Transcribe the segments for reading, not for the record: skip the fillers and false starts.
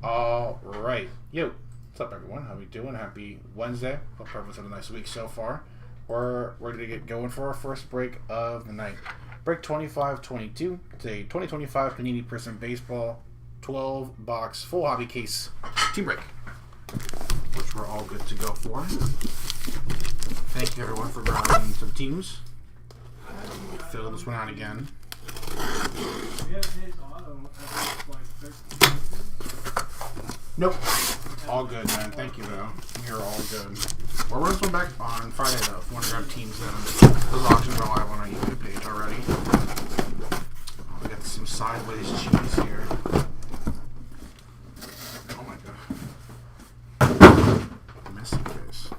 All right. Yo, what's up, everyone? How we doing? Happy Wednesday. Hope everyone's had a nice week so far. We're ready to get going for our first break of the night. Break 2522. It's a 2025 Panini Prizm Baseball 12 box full hobby case team break, which we're all good to go for. Thank you, everyone, for grabbing some teams. Fill this one out again. Nope. All good, man. Thank you, though. You're all good. We'll run this one back on Friday, though. If you want to grab teams, then those auctions are live on our YouTube page already. We got some sideways cheese here. Oh my god. Messy face.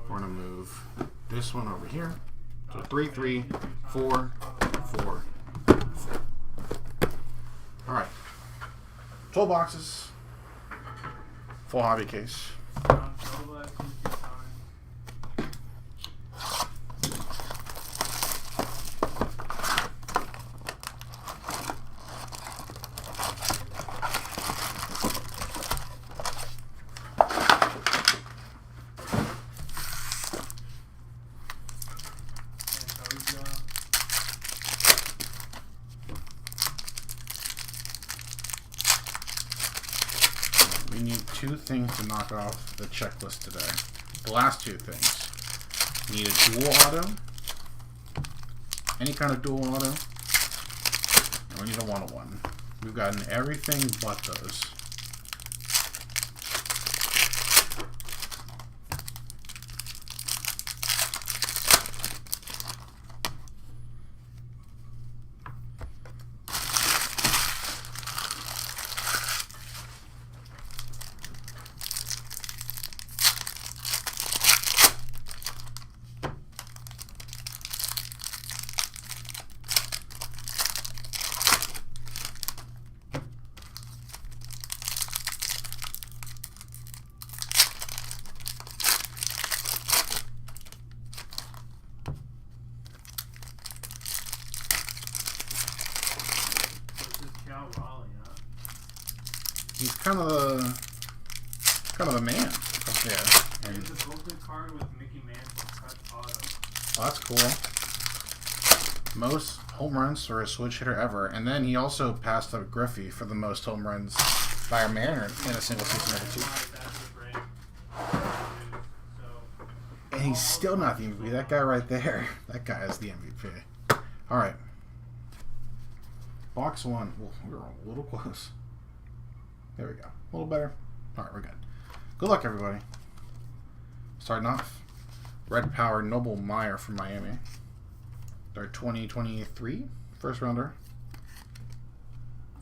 We're gonna move this one over here. So 3, 3, 4, 4. Alright. 12 boxes. Full hobby case. We need two things to knock off the checklist today. The last two things. We need a dual auto. Any kind of dual auto. And we need a one-on-one. We've gotten everything but those. He's kind of the man up there. And there's a golden card with Mickey Mantle cut auto. Oh, that's cool. Most home runs for a switch hitter ever, and then he also passed up Griffey for the most home runs by a Mariner in a single season ever too. And he's still not the MVP. That guy right there, that guy is the MVP. All right. Box one. Well, we were a little close. There we go. A little better. All right, we're good. Good luck, everybody. Starting off, Red Power Noble Meyer from Miami. Their 2023 first rounder.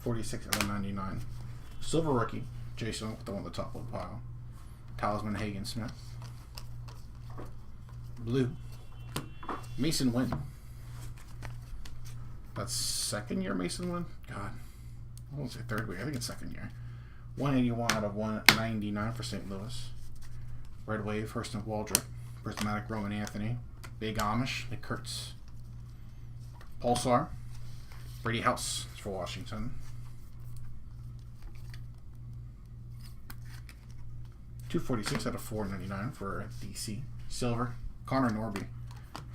46 out of 99. Silver Rookie, Jason with the one at the top of the pile. Talisman Hagen Smith. Blue, Mason Wynn. That's second year Mason Wynn? God. I won't say third year. I think it's second year. 181 out of 199 for St. Louis. Red Wave, Hurston Waldrop. Prismatic Roman Anthony. Big Amish, Nick Kurtz. Pulsar, Brady House for Washington. 246 out of 499 for DC. Silver, Connor Norby.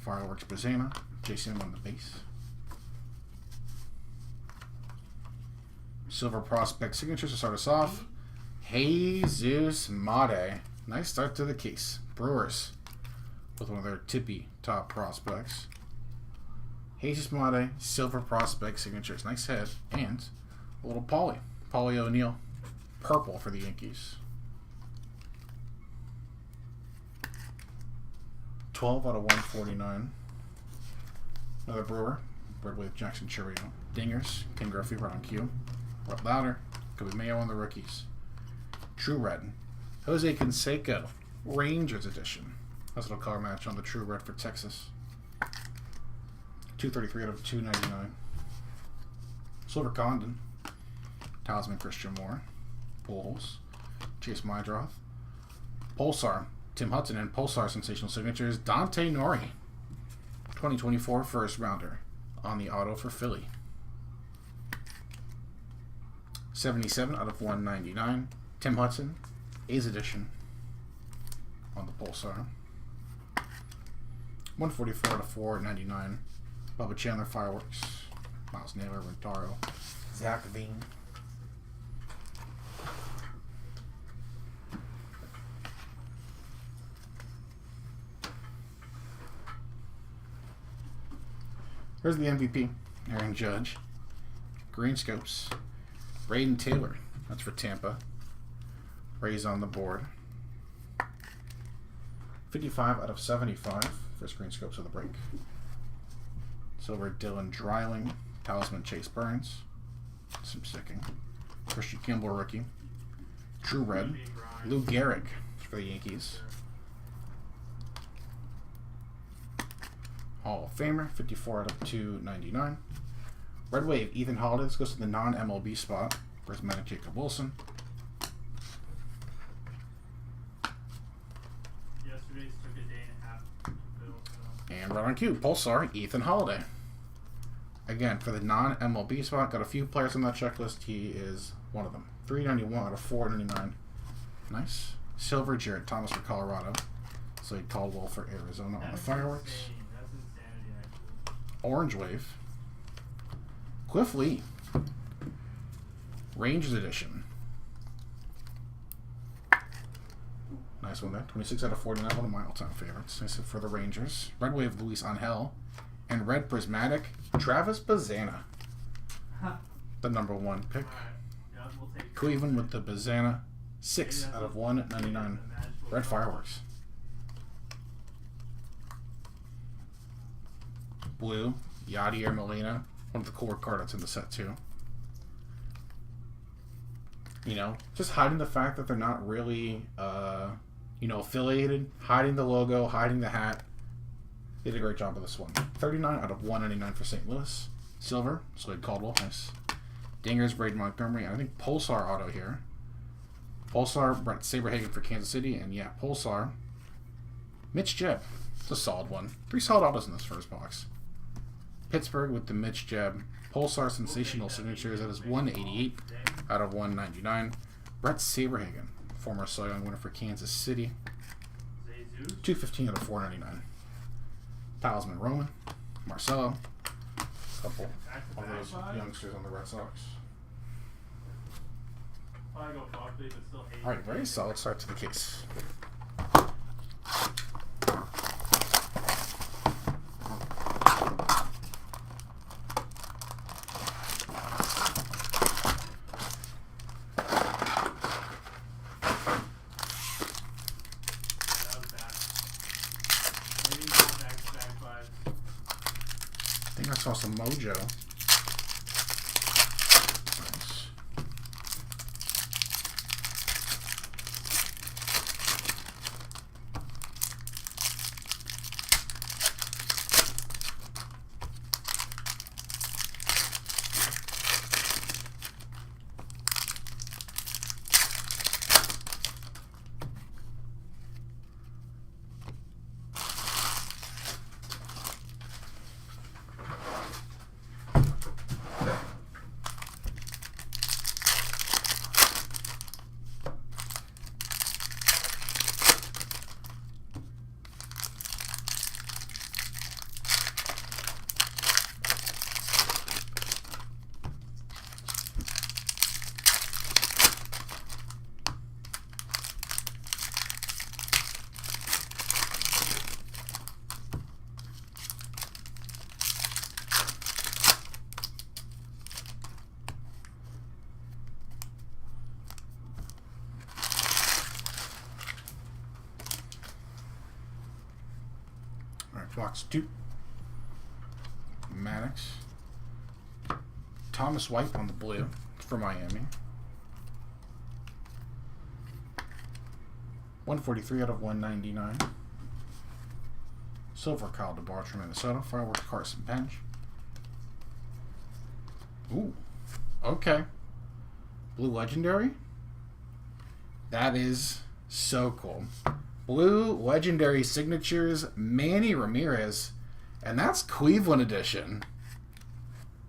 Fireworks Bazana. Jason on the base. Silver Prospect Signatures to start us off. Jesus Mate. Nice start to the case. Brewers with one of their tippy top prospects. Jesus Mate, Silver Prospect Signatures. Nice hit. And a little Paulie O'Neill. Purple for the Yankees. 12 out of 149. Another Brewer. Red Wave Jackson Chourio. Dingers. Ken Griffey, Ron Q. Rob Louder. Kobe Mayo on the rookies. True Red. Jose Canseco. Rangers edition. Nice little color match on the True Red for Texas. 233 out of 299. Silver Condon. Talisman Christian Moore. Pujols. Chase Mydroth. Pulsar. Tim Hudson and Pulsar sensational signatures. Dante Nori. 2024 first rounder. on the auto for Philly. 77 out of 199. Tim Hudson, A's edition on the Pulsar. 144 out of 499. Bubba Chandler, Fireworks. Miles Naylor, Rentaro. Zach Veen. Here's the MVP, Aaron Judge. Green Scopes. Braden Taylor, that's for Tampa. Rays on the board. 55 out of 75. First Green Scopes of the break. Silver, Dylan Dreiling. Talisman, Chase Burns. Some sticking. Christian Campbell, rookie. True Red. Lou Gehrig for the Yankees. Hall of Famer, 54 out of 299. Red Wave, Ethan Holiday. This goes to the non-MLB spot. Prismatic, Jacob Wilson. Yesterday's took a day and a half to build, so. And right on cue, Pulsar, Ethan Holiday. Again, for the non-MLB spot, got a few players on that checklist. He is one of them. 391 out of 499. Nice. Silver, Jared Thomas for Colorado. Slade Caldwell for Arizona on the Fireworks. Insane. That's insanity, actually. Orange Wave. Cliff Lee. Rangers edition. Nice one there. 26 out of 49. One of my all-time favorites. Nice for the Rangers. Red Wave, Luis Angel. And Red Prismatic, Travis Bazana. The #1 pick. Alright. Yeah, we'll take Cleveland with the Bazana. 6 out of 199. Red Fireworks. Blue, Yadier Molina. One of the cooler card that's in the set, too. You know, just hiding the fact that they're not really, affiliated. Hiding the logo, hiding the hat. They did a great job with this one. 39 out of 199 for St. Louis. Silver, Slade Caldwell, nice. Dingers, Braden Montgomery. I think Pulsar auto here. Pulsar, Brett Saberhagen for Kansas City. And yeah, Pulsar. Mitch Jebb. It's a solid one. 3 solid autos in this first box. Pittsburgh with the Mitch Jebb. Pulsar sensational signatures. That is 188 out of 199. Brett Saberhagen, former Cy Young winner for Kansas City. 215 out of 499. Talisman Roman, Marcelo, a couple of those youngsters on the Red Sox. Probably go Buckley, but still hate. All right, very solid start to the case. I think I saw some Mojo. Nice. Box 2. Maddox. Thomas White on the blue for Miami. 143 out of 199. Silver, Kyle DeBarge from Minnesota. Fireworks, Carson Bench. Ooh. Okay. Blue Legendary. That is so cool. Blue Legendary Signatures, Manny Ramirez, and that's Cleveland edition.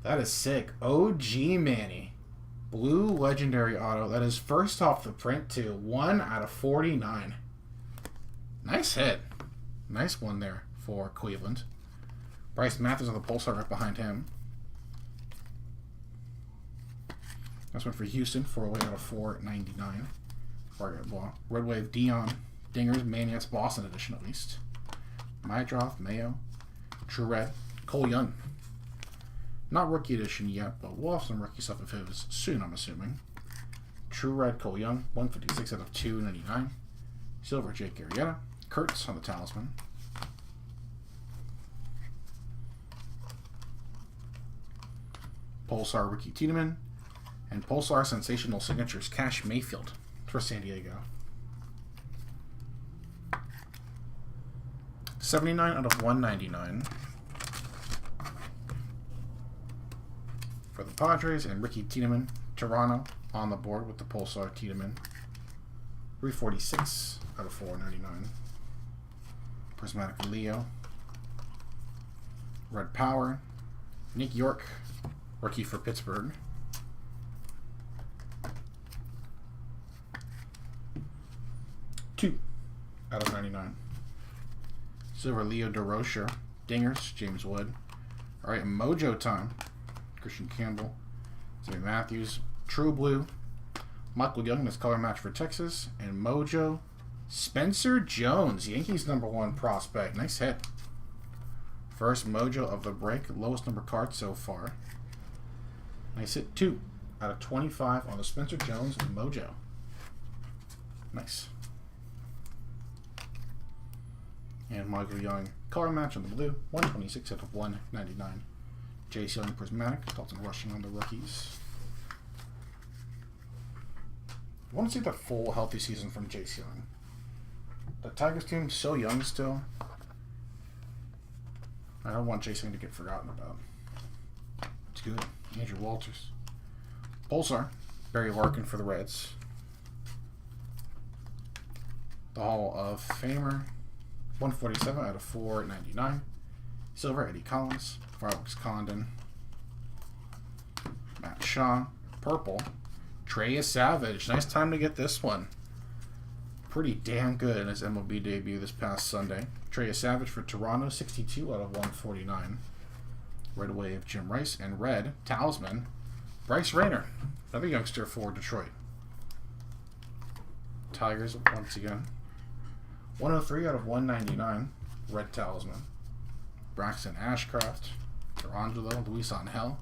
That is sick. OG Manny. Blue Legendary Auto. That is first off the print, too. 1 out of 49. Nice hit. Nice one there for Cleveland. Bryce Matthews on the pulsar right behind him. Nice one for Houston. 408 out of 499. Red Wave Dion. Dingers. Maniacs Boston edition at least. Mydroth. Mayo. True Red. Cole Young. Not rookie edition yet, but we'll have some rookie stuff of his soon, I'm assuming. True Red Cole Young. 156 out of 299. Silver Jake Arrieta. Kurtz on the Talisman. Pulsar Ricky Tiedemann. And Pulsar Sensational Signatures Cash Mayfield for San Diego. 79 out of 199 for the Padres, and Ricky Tiedemann, Toronto, on the board with the Pulsar Tiedemann. 346 out of 499. Prismatic Leo. Red Power. Nick York, rookie for Pittsburgh. Two out of 99. Silver Leo DeRocher. Dingers, James Wood. Alright, Mojo time. Christian Campbell. Sammy Matthews. True Blue. Michael Young, this color match for Texas. And Mojo. Spencer Jones, Yankees #1 prospect. Nice hit. First Mojo of the break. Lowest number card so far. Nice hit. 2 out of 25 on the Spencer Jones Mojo. Nice. And Michael Young, color match on the blue. 126 out of 199. Jace Young Prismatic. Dalton Rushing on the rookies. I want to see the full healthy season from Jace Young. The Tigers team so young still. I don't want Jace Young to get forgotten about. It's good. Andrew Walters. Pulsar. Barry Larkin for the Reds. The Hall of Famer. 147 out of 499. Silver, Eddie Collins. Fireworks Condon. Matt Shaw. Purple. Trey Savage. Nice time to get this one. Pretty damn good in his MLB debut this past Sunday. Trey Savage for Toronto. 62 out of 149. Red Wave Jim Rice. And red Talisman Bryce Rayner. Another youngster for Detroit. Tigers once again. 103 out of 199. Red Talisman. Braxton Ashcraft. Durangelo. Luis Angel.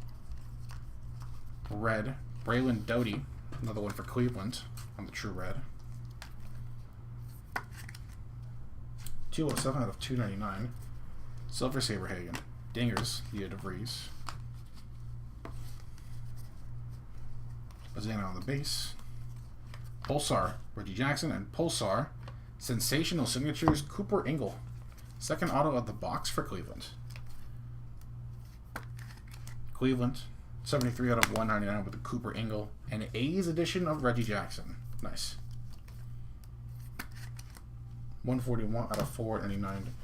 Red. Braylon Doty. Another one for Cleveland on the True Red. 207 out of 299. Silver Saberhagen. Dingers. Leo DeVries. Bazana on the base. Pulsar. Reggie Jackson. And Pulsar. Sensational Signatures, Cooper Ingle. Second auto of the box for Cleveland. Cleveland, 73 out of 199 with the Cooper Ingle. And A's edition of Reggie Jackson. Nice. 141 out of 499.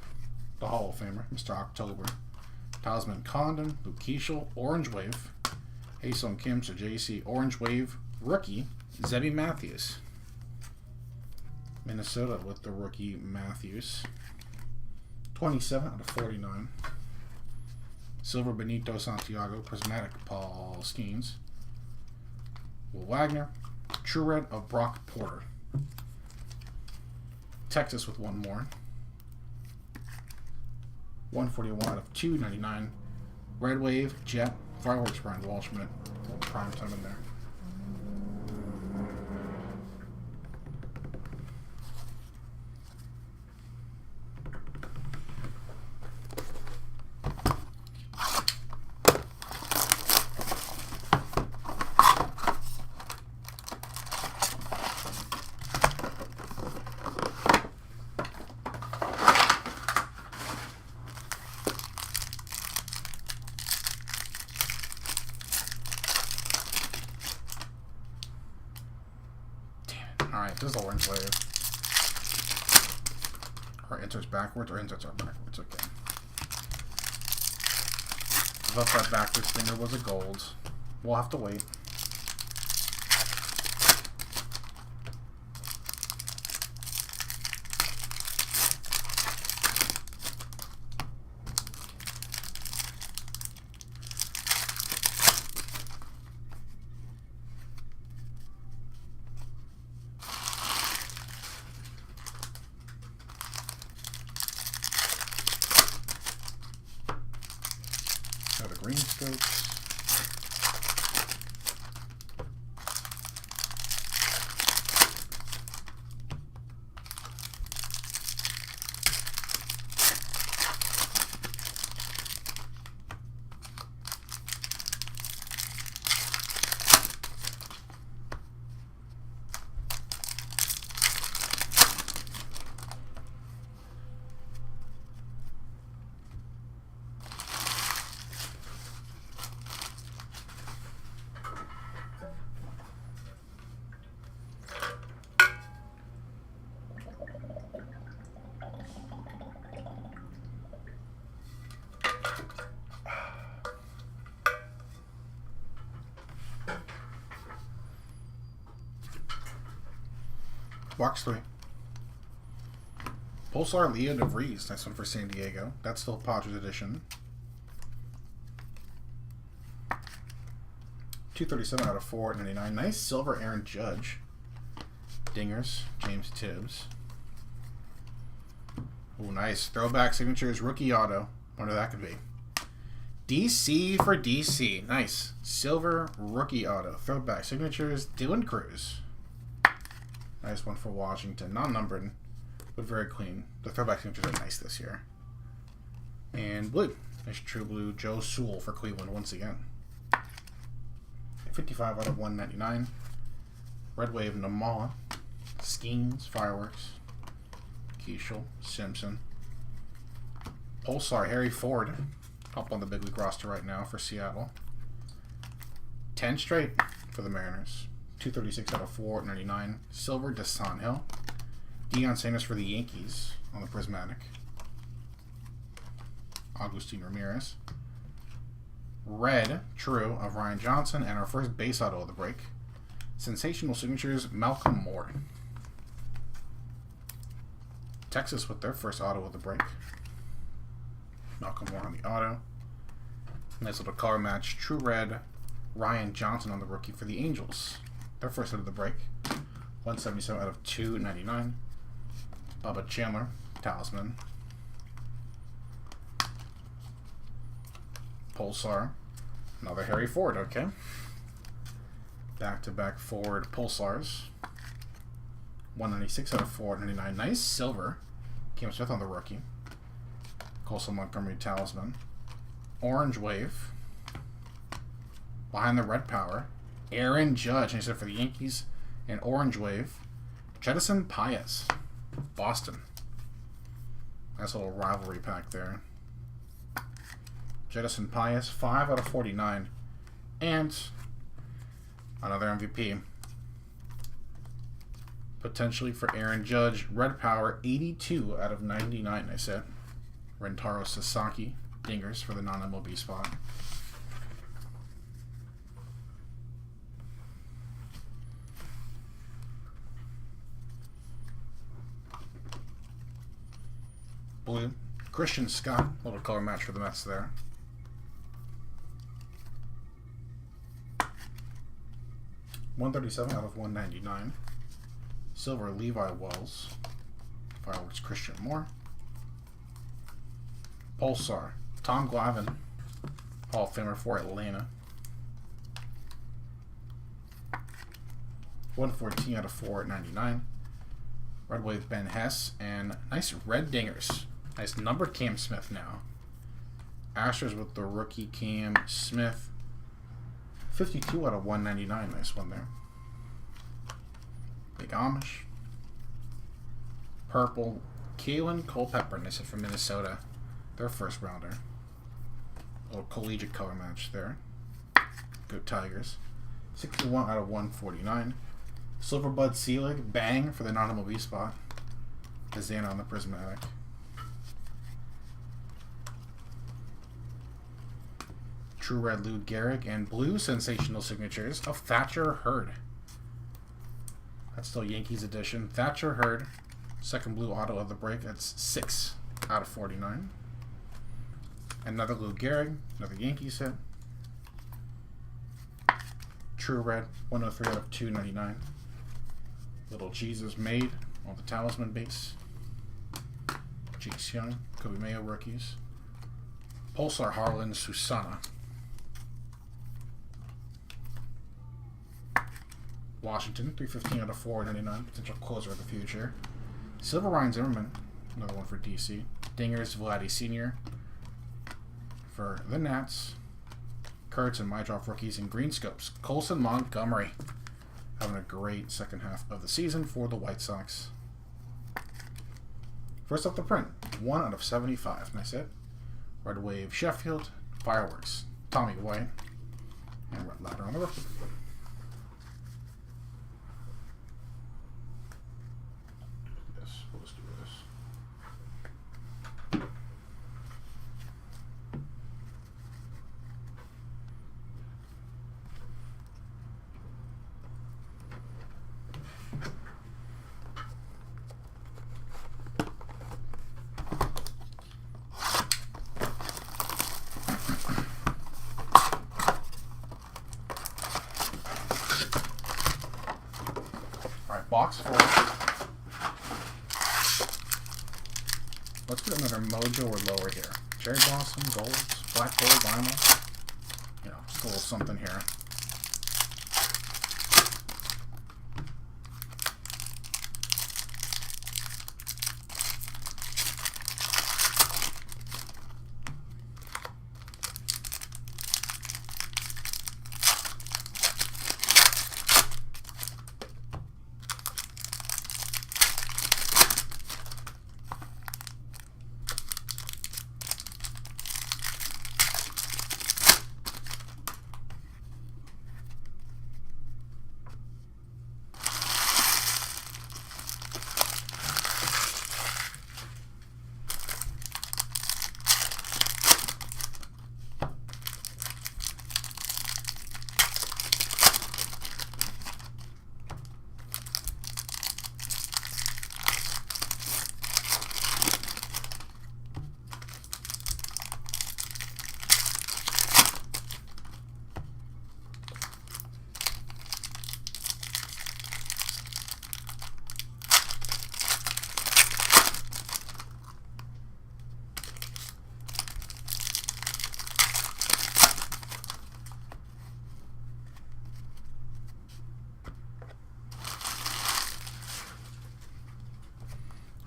The Hall of Famer, Mr. October. Talisman Condon, Luke Keeschel, Orange Wave. Haesung Kim, so JC, Orange Wave. Rookie, Zebby Matthews. Minnesota with the rookie Matthews. 27 out of 49. Silver Benito Santiago. Prismatic Paul Skeens. Will Wagner. True Red of Brock Porter. Texas with one more. 141 out of 299. Red Wave Jet. Fireworks Brian Walshman. A little prime time in there. Alright, this is Orange Wave. Or inserts backwards, or inserts are backwards, okay. thought that backwards stinger was a gold. We'll have to wait. Another green strokes. Box 3. Pulsar Leo DeVries. Nice one for San Diego. That's still Padres edition. 237 out of 499. Nice silver Aaron Judge. Dingers. James Tibbs. Ooh, nice. Throwback signatures. Rookie auto. Wonder that could be. DC for DC. Nice. Silver rookie auto. Throwback signatures. Dylan Cruz. Nice one for Washington. Non-numbered, but very clean. The throwback signatures are nice this year. And blue. Nice true blue. Joe Sewell for Cleveland once again. 55 out of 199. Red Wave Namala. Skeens. Fireworks. Keishel. Simpson. Pulsar Harry Ford. Up on the big league roster right now for Seattle. 10 straight for the Mariners. 236 out of 499. Silver Desan Hill. Deion Sanders for the Yankees on the Prismatic. Agustin Ramirez. Red True of Ryan Johnson, and our first base auto of the break. Sensational signatures, Malcolm Moore. Texas with their first auto of the break. Malcolm Moore on the auto. Nice little color match. True Red, Ryan Johnson on the rookie for the Angels. Their first hit of the break. 177 out of 299. Bubba Chandler, Talisman. Pulsar. Another Harry Ford, okay. Back-to-back Ford Pulsars. 196 out of 499. Nice silver. Cam Smith on the rookie. Colson Montgomery Talisman. Orange Wave. Behind the red power. Aaron Judge, and he said for the Yankees. And Orange Wave. Jedison Paez. Boston. Nice little rivalry pack there. Jedison Paez, 5 out of 49. And another MVP. Potentially for Aaron Judge. Red Power, 82 out of 99, I said. Rentaro Sasaki. Dingers for the non-MLB spot. Blue. Christian Scott. Little color match for the Mets there. $137 out of 199. Silver Levi Wells. Fireworks Christian Moore. Pulsar. Tom Glavine. Hall of Famer for Atlanta. 114 out of 499. Red Wave Ben Hess. And nice red dingers. Nice numbered Cam Smith now. Astros with the rookie Cam Smith. 52 out of 199. Nice one there. Big Amish. Purple. Kalen Culpepper. Nice from Minnesota. Their first rounder. A little collegiate color match there. Good Tigers. 61 out of 149. Silverbud Selig. Bang for the non-MLB spot. Kazana on the Prismatic. True Red Lou Gehrig, and blue sensational signatures of Thatcher Hurd. That's still Yankees edition. Thatcher Hurd, second blue auto of the break. That's 6 out of 49. Another Lou Gehrig, another Yankees hit. True Red, 103 out of 299. Little Jesus made on the Talisman base. Chase Young, Kobe Mayo rookies. Pulsar Harlan Susana. Washington, 315 out of 499. Potential closer of the future. Silver Ryan Zimmerman, another one for DC. Dingers Vladdy Sr. for the Nats. Kurtz and Mydroff rookies in green scopes. Colson Montgomery having a great second half of the season for the White Sox. First off the print, 1 out of 75. Nice hit. Red Wave Sheffield. Fireworks. Tommy White. And Red Ladder on the rookie. Yes, we'll just do this. Box 4. Let's put another Mojo or lower here. Cherry Blossom, Golds, Black Gold, Vinyl. You know, just a little something here.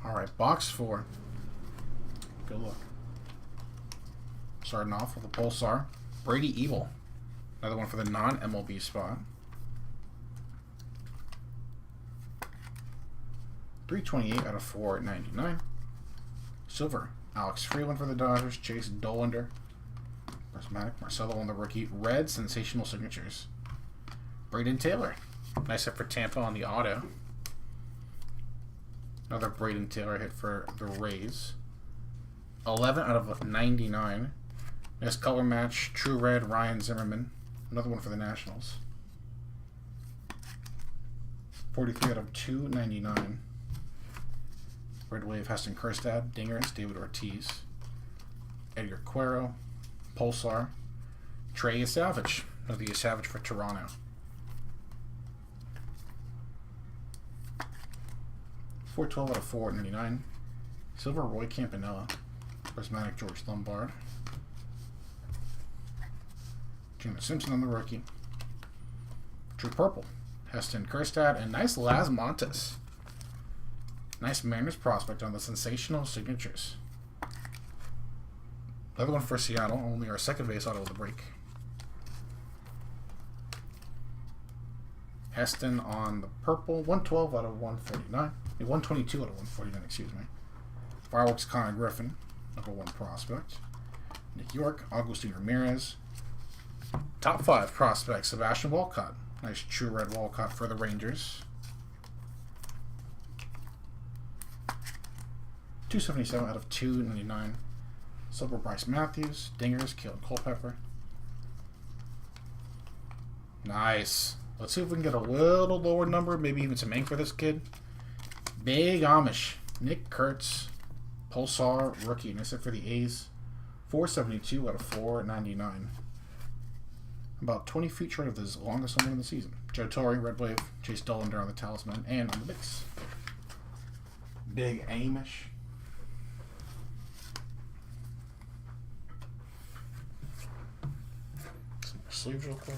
Alright, box 4. Good luck. Starting off with a Pulsar. Brady Evil. Another one for the non-MLB spot. 328 out of 499. Silver. Alex Freeland for the Dodgers. Chase Dollander. Prismatic. Marcelo on the rookie. Red sensational signatures. Braden Taylor. Nice hit for Tampa on the auto. Another Braden Taylor hit for the Rays. 11 out of 99. Nice color match. True Red, Ryan Zimmerman. Another one for the Nationals. 43 out of 299. Red Wave, Heston Kjerstad. Dingers, David Ortiz. Edgar Quero. Pulsar. Trey Savage. Another Savage for Toronto. 412 out of 499. Silver Roy Campanella. Prismatic George Lombard. Jameis Simpson on the rookie. True Purple. Heston Kjerstad. And nice Las Montes. Nice Mariners prospect on the sensational signatures. Another one for Seattle. Only our second base auto of the break. Heston on the purple. 112 out of 149. 122 out of 149, excuse me. Fireworks Connor Griffin, number 1 prospect. Nick York, Augustine Ramirez. Top 5 prospect, Sebastian Walcott. Nice True Red Walcott for the Rangers. 277 out of 299. Silver Bryce Matthews. Dingers, Keelan Culpepper. Nice. Let's see if we can get a little lower number, maybe even some ink for this kid. Big Amish. Nick Kurtz. Pulsar rookie. And that's it for the A's. 472 out of 499. About 20 feet short of the longest one in the season. Joe Torre, Red Wave, Chase Dollander on the talisman, and on the base. Big Amish. Some more sleeves real quick.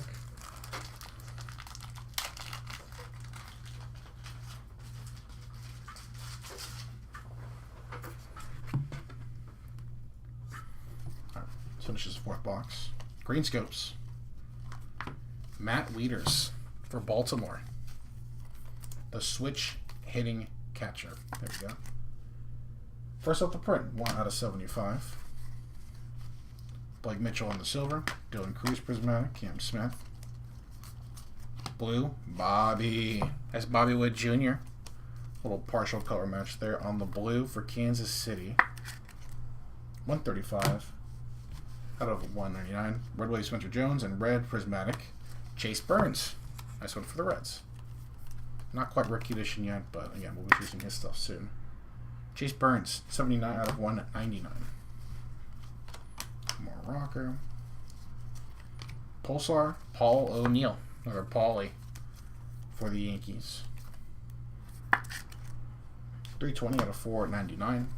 Alright, let's finish this fourth box. Green Scopes. Matt Wieters for Baltimore. The switch hitting catcher. There we go. First off the print, 1 out of 75. Blake Mitchell on the silver. Dylan Cruz prismatic. Cam Smith. Blue, Bobby. That's Bobby Wood Jr. Little partial color match there on the blue for Kansas City. 135 out of 199. Red Wave Spencer Jones and red prismatic. Chase Burns. Nice one for the Reds. Not quite rookie edition yet, but again, we'll be using his stuff soon. Chase Burns, 79 out of 199. More rocker. Pulsar, Paul O'Neill. Another Paulie for the Yankees. 320 out of 499.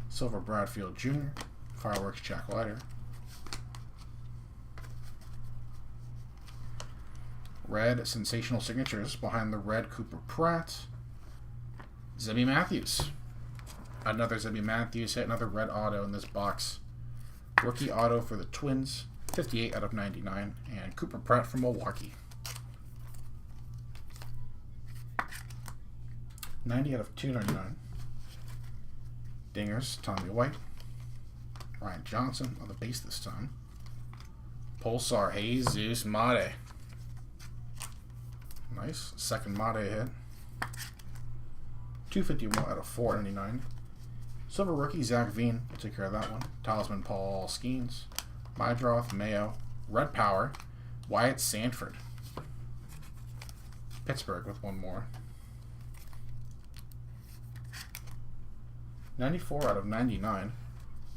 Silver Bradfield Jr. Fireworks Jack Leiter. Red sensational signatures behind the red Cooper Pratt. Zebby Matthews. Another Zebby Matthews hit, another red auto in this box. Rookie auto for the Twins, 58 out of 99. And Cooper Pratt from Milwaukee. 90 out of 299. Dingers, Tommy White. Ryan Johnson on the base this time. Pulsar, Jesus Mate. Nice. Second Mate hit. 251 out of 499. Silver rookie, Zach Veen. We'll take care of that one. Talisman, Paul Skeens. Mydroth, Mayo. Red Power. Wyatt Sanford. Pittsburgh with one more. 94 out of 99.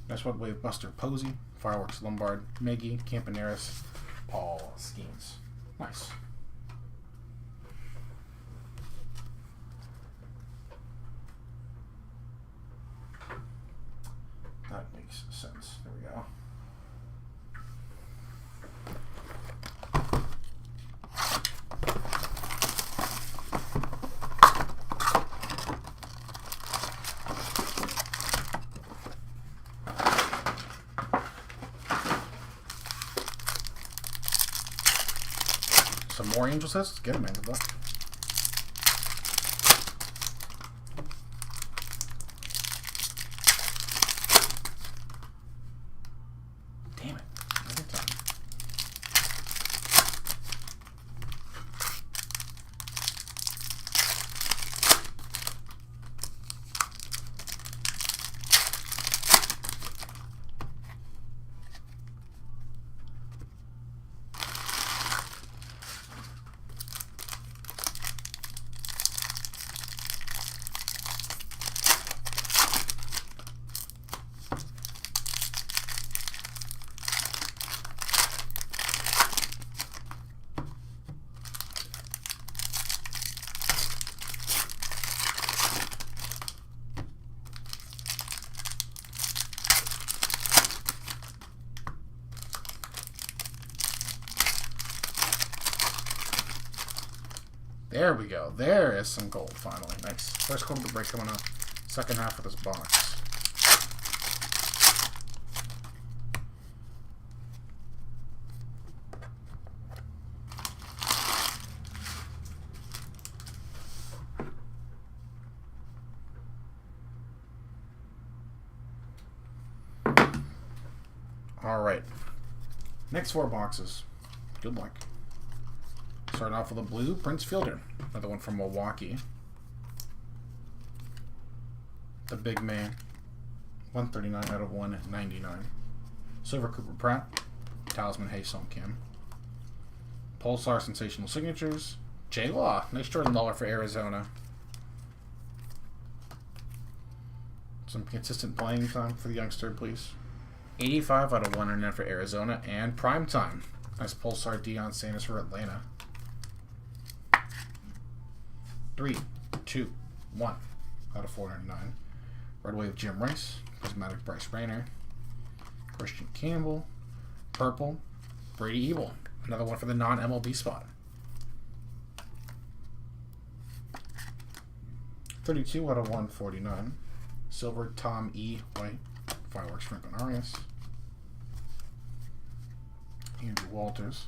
Nice one, Wave Buster Posey. Fireworks Lombard. Miggy. Campaneris. Paul Skeens. Nice. That makes sense. There we go. Some more Angel sets? Let's get them, man. Good luck. Damn it. Every time. There we go. There is some gold finally. Nice. First quarter break coming up. Second half of this box. All right. Next 4 boxes. Good luck. Starting off with a blue, Prince Fielder. Another one from Milwaukee. The big man. 139 out of 199. Silver Cooper Pratt. Talisman Hae-Sung Kim. Pulsar Sensational Signatures. J Law. Nice Jordan Lawler for Arizona. Some consistent playing time for the youngster, please. 85 out of 100 for Arizona. And Prime Time. Nice Pulsar Deion Sanders for Atlanta. 3, 2, 1 out of 499. Red Wave Jim Rice. Prismatic Bryce Rayner. Christian Campbell. Purple. Brady Evil. Another one for the non-MLB spot. 32 out of 149. Silver Tom E. White. Fireworks Franklin Arias. Andrew Walters.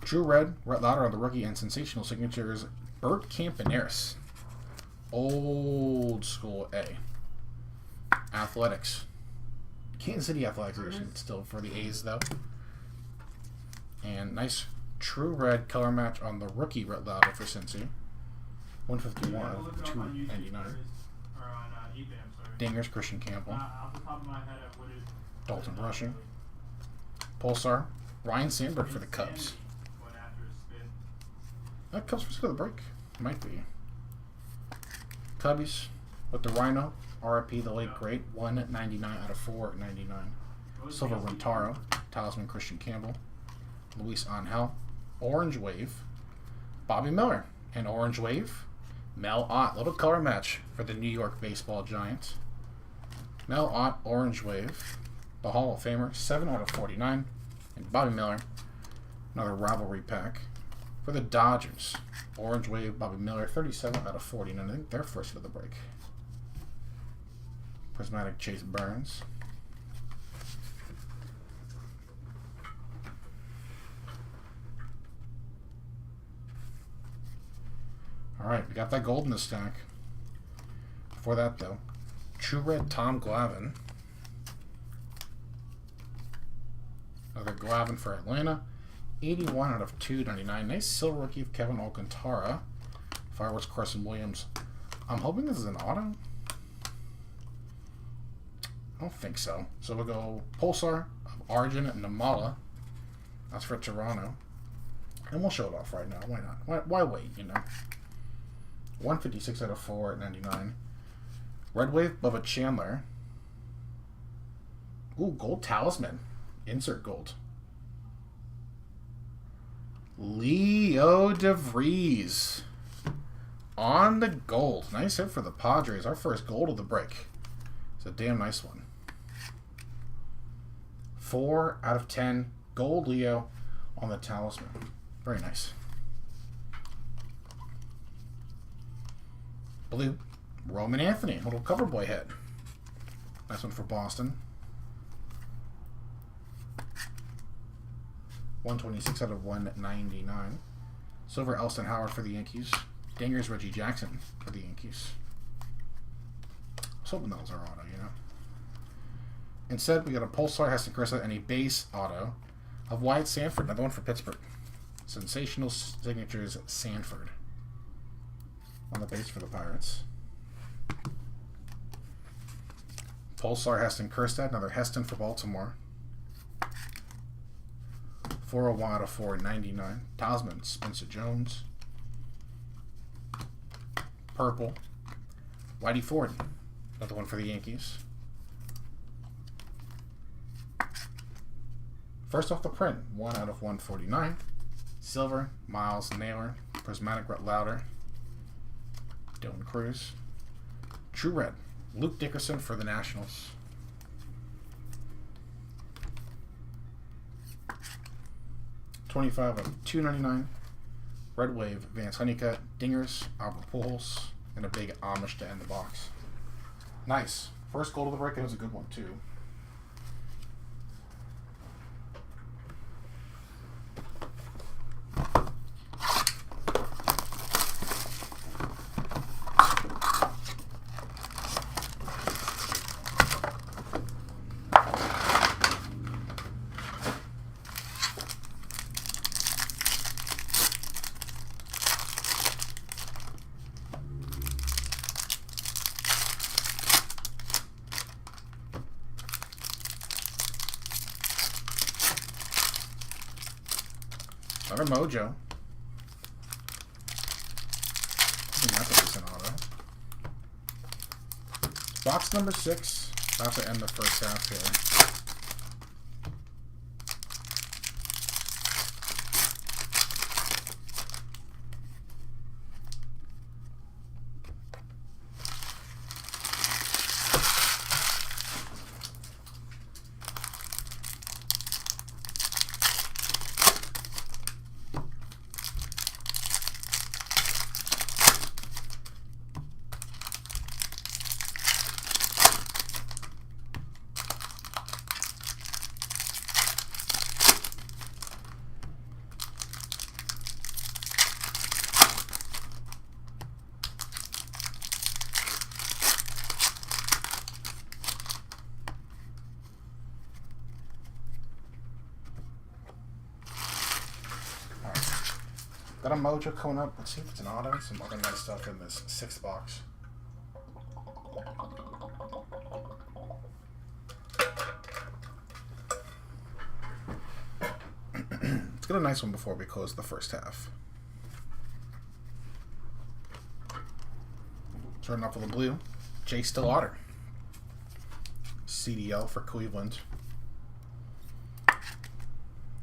True Red. Rhett Lauder on the rookie and sensational signatures. Bert Campaneris. Old school A. Athletics. Kansas City Athletics edition still for the A's though. And nice True Red color match on the rookie Rhett Lauder for Cincy. 151 out of 299. Dingers Christian Campbell. Off the top of my head, I wouldn't. Dalton Rushing. Pulsar. Ryan Sandberg for the Cubs. Cubs for the break. Might be. Cubbies with the Rhino. RIP the late great. 199 out of 499. Silver Rentaro. Talisman Christian Campbell. Luis Angel. Orange Wave. Bobby Miller. And Orange Wave. Mel Ott. Little color match for the New York Baseball Giants. Mel Ott. Orange Wave. The Hall of Famer. 7 out of 49. And Bobby Miller. Another rivalry pack. For the Dodgers, Orange Wave, Bobby Miller, 37 out of 49. I think they're first of the break. Prismatic Chase Burns. Alright, we got that gold in the stack. Before that, though, True Red Tom Glavine. Another Glavine for Atlanta. 81 out of 299. Nice silver rookie of Kevin Alcantara. Fireworks Carson Williams. I'm hoping this is an auto. I don't think so. So we'll go Pulsar of Arjun and Namala. That's for Toronto. And we'll show it off right now. Why not? Why wait, you know? 156 out of 499. Red Wave Bubba Chandler. Ooh, gold talisman. Insert gold. Leo DeVries on the gold. Nice hit for the Padres. Our first gold of the break. It's a damn nice one. 4 out of 10. Gold Leo on the talisman. Very nice. Blue. Roman Anthony. Little cover boy head. Nice one for Boston. 126 out of 199. Silver Elston Howard for the Yankees. Dingers Reggie Jackson for the Yankees. I was hoping that was our auto, you know. Instead, we got a Pulsar Heston Krista and a base auto of Wyatt Sanford. Another one for Pittsburgh. Sensational signatures Sanford on the base for the Pirates. Pulsar Heston Kjerstad. Another Heston for Baltimore. 401 out of 499. Talisman, Spencer Jones. Purple. Whitey Ford. Another one for the Yankees. First off the print, 1 out of 149. Silver, Miles Naylor. Prismatic Rhett Lauder. Dylan Cruz. True Red, Luke Dickerson for the Nationals. $25 out of $2.99. Red Wave, Vance Honeycutt, Dingers, Albert Pujols, and a big Amish to end the box. Nice. First gold of the break, it was a good one too. Another Mojo. I think that's a decent auto. Box number 6. About to end the first half here. Got a Mojo coming up. Let's see if it's an auto. Some other nice stuff in this 6th box. Let's get a nice one before we close the first half. Starting off with a blue. Jay Stillwater. CDL for Cleveland.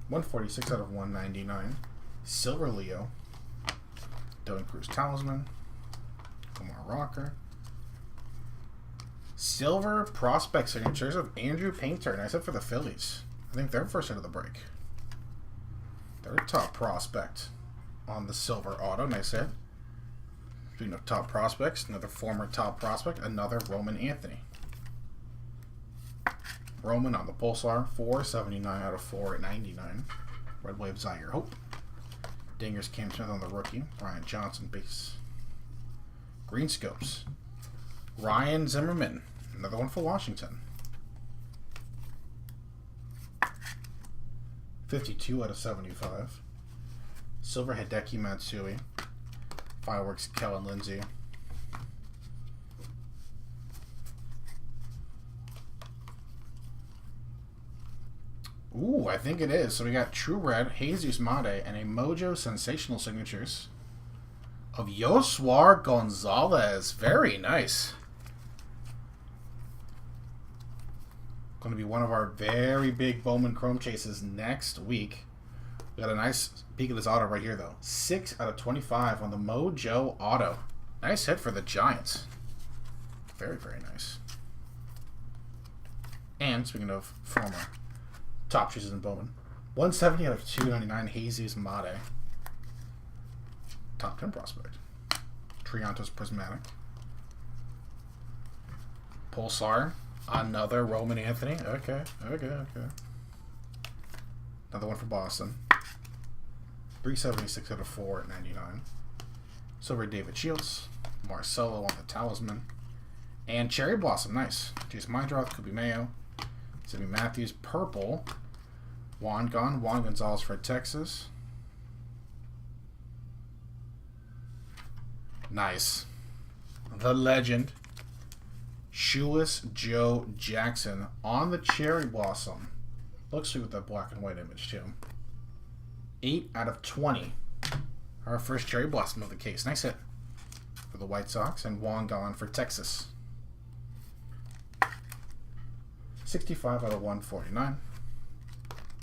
146 out of 199. Silver Leo, Dylan Cruz Talisman, Kumar Rocker, Silver Prospect Signatures of Andrew Painter. Nice hit for the Phillies. I think they're first hit of the break. They're top prospect on the Silver Auto. Nice hit. Speaking of top prospects, another former top prospect, another Roman Anthony. Roman on the Pulsar, 479 out of 499. Red Wave Zaire Hope. Dingers Cam Smith on the rookie. Brian Johnson base. Green Scopes. Ryan Zimmerman. Another one for Washington. 52 out of 75. Silver Hideki Matsui. Fireworks Kellen Lindsay. Ooh, I think it is. So we got True Red, Jesus Mate, and a Mojo Sensational Signatures of Yoswar Gonzalez. Very nice. Going to be one of our very big Bowman Chrome chases next week. We got a nice peek at this auto right here, though. 6 out of 25 on the Mojo Auto. Nice hit for the Giants. Very, very nice. And speaking of former top choices in Bowman, 170 out of 299, Jesus Mate. Top 10 prospect. Triantos Prismatic. Pulsar. Another Roman Anthony. Okay. Another one for Boston. 376 out of 499. Silver David Shields. Marcelo on the Talisman. And Cherry Blossom. Nice. Jason Mindroth. Kubi Mayo. Jimmy Matthews, purple. Juan Gonzalez for Texas. Nice. The legend. Shoeless Joe Jackson on the Cherry Blossom. Looks sweet with that black and white image, too. 8 out of 20. Our first Cherry Blossom of the case. Nice hit for the White Sox. And Juan Gon for Texas. 65 out of 149.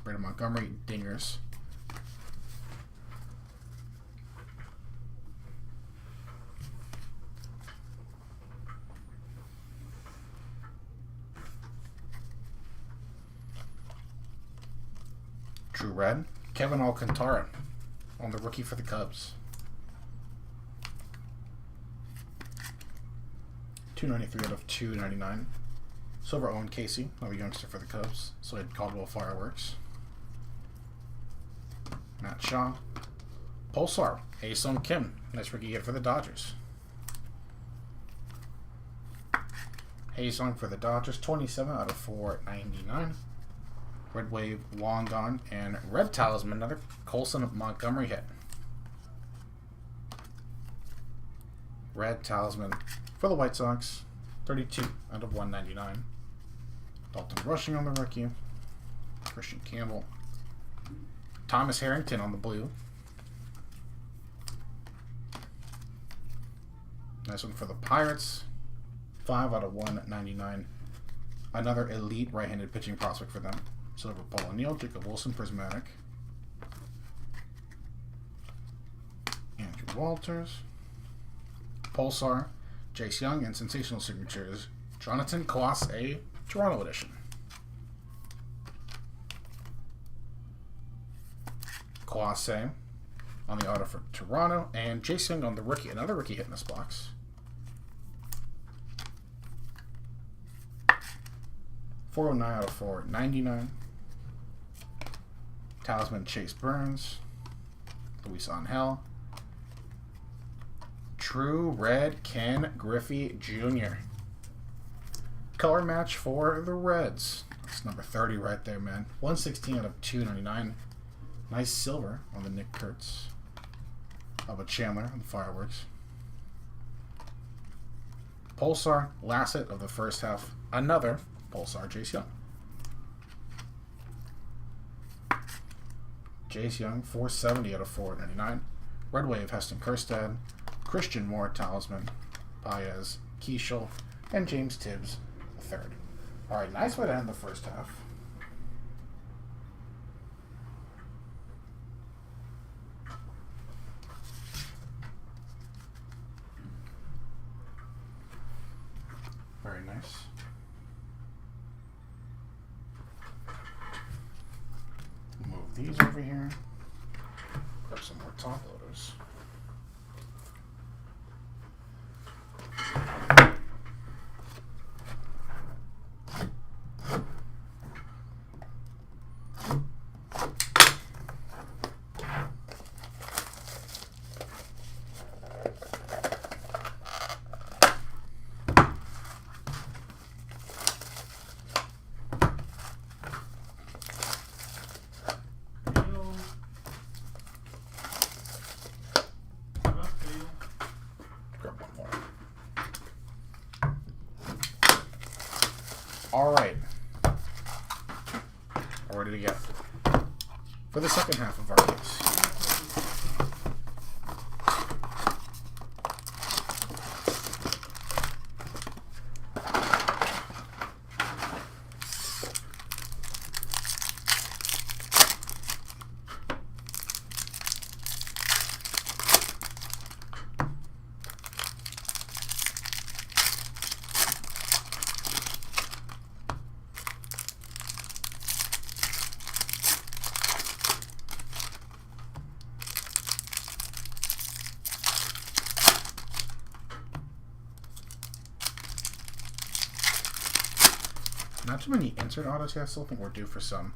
Brandon Montgomery, Dingers. True Red, Kevin Alcantara on the rookie for the Cubs. 293 out of 299. Silver Owen Casey, another youngster for the Cubs. Slade Caldwell Fireworks. Matt Shaw. Pulsar, Ha-Sung Kim. Nice rookie hit for the Dodgers. Ha-Sung for the Dodgers, 27 out of 499. Red Wave, Wongon, and Red Talisman, another Colson Montgomery hit. Red Talisman for the White Sox, 32 out of 199. Dalton Rushing on the rookie. Christian Campbell. Thomas Harrington on the blue. Nice one for the Pirates. 5 out of 199. Another elite right-handed pitching prospect for them. Silver Paul O'Neill, Jacob Wilson, Prismatic. Andrew Walters. Pulsar, Jace Young, and sensational signatures, Jonathan Class A, Toronto edition. Class A on the auto for Toronto, and Jace Young on the rookie, another rookie hit in this box. 409 out of 499. Talisman Chase Burns, Luis Angel. True Red Ken Griffey Jr. Color match for the Reds. That's number 30 right there, man. 116 out of 299. Nice silver on the Nick Kurtz. Albert Chandler on the Fireworks. Pulsar, last hit of the first half. Another Pulsar, Jace Young. Jace Young, 470 out of 499. Red Wave, Heston Kjerstad. Christian Moore, Talisman. Paez, Keishel, and James Tibbs, the third. All right, nice way to end the first half. Very nice. Move these over here. Grab some more top loaders. All right, we're ready to go for the second half of our case. Not too many insert autos here. I still think we're due for some.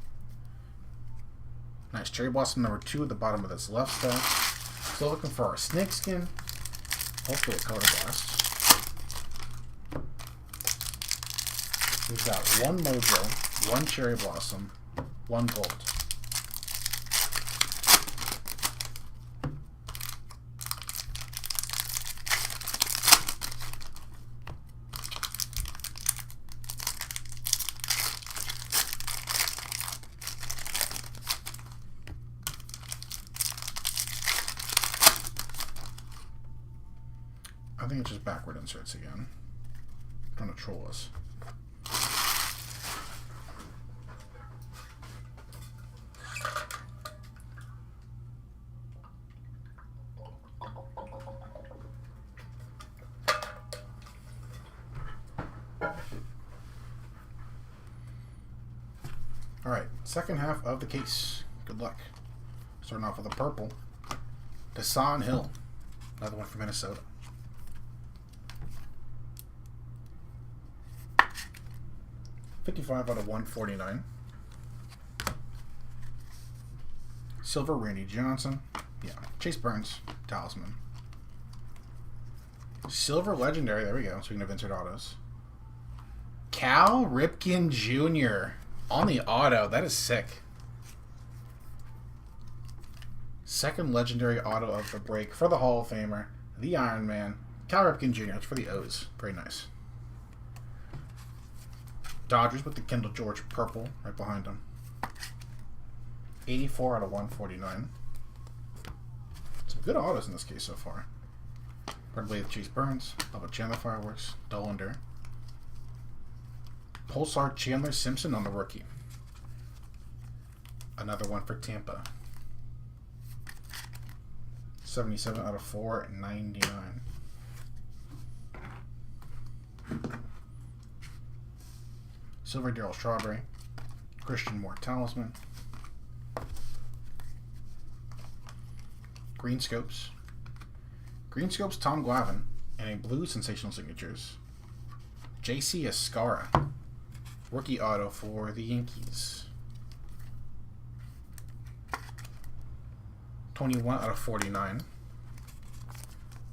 Nice Cherry Blossom number 2 at the bottom of this left stack. Still looking for our Snake Skin. Hopefully a Color Blast. We've got 1 Mojo, 1 Cherry Blossom, 1 Gold. I think it's just backward inserts again. Trying to troll us. All right, second half of the case. Good luck. Starting off with a purple. Dasan Hill, another one from Minnesota. $55 out of 149. Silver, Randy Johnson. Yeah, Chase Burns, Talisman. Silver Legendary, there we go. Speaking of insert autos. Cal Ripken Jr. on the auto. That is sick. Second Legendary auto of the break for the Hall of Famer, the Iron Man, Cal Ripken Jr. That's for the O's. Very nice. Dodgers with the Kendall George purple right behind him. 84 out of 149. Some good autos in this case so far. Red Wave Chase Burns, Bubba Chandler Fireworks, Dollander. Pulsar Chandler Simpson on the rookie. Another one for Tampa. 77 out of 499. Silver Darryl Strawberry. Christian Moore Talisman. Green Scopes. Green Scopes Tom Glavine. And a blue Sensational Signatures. JC Escara. Rookie auto for the Yankees. 21 out of 49.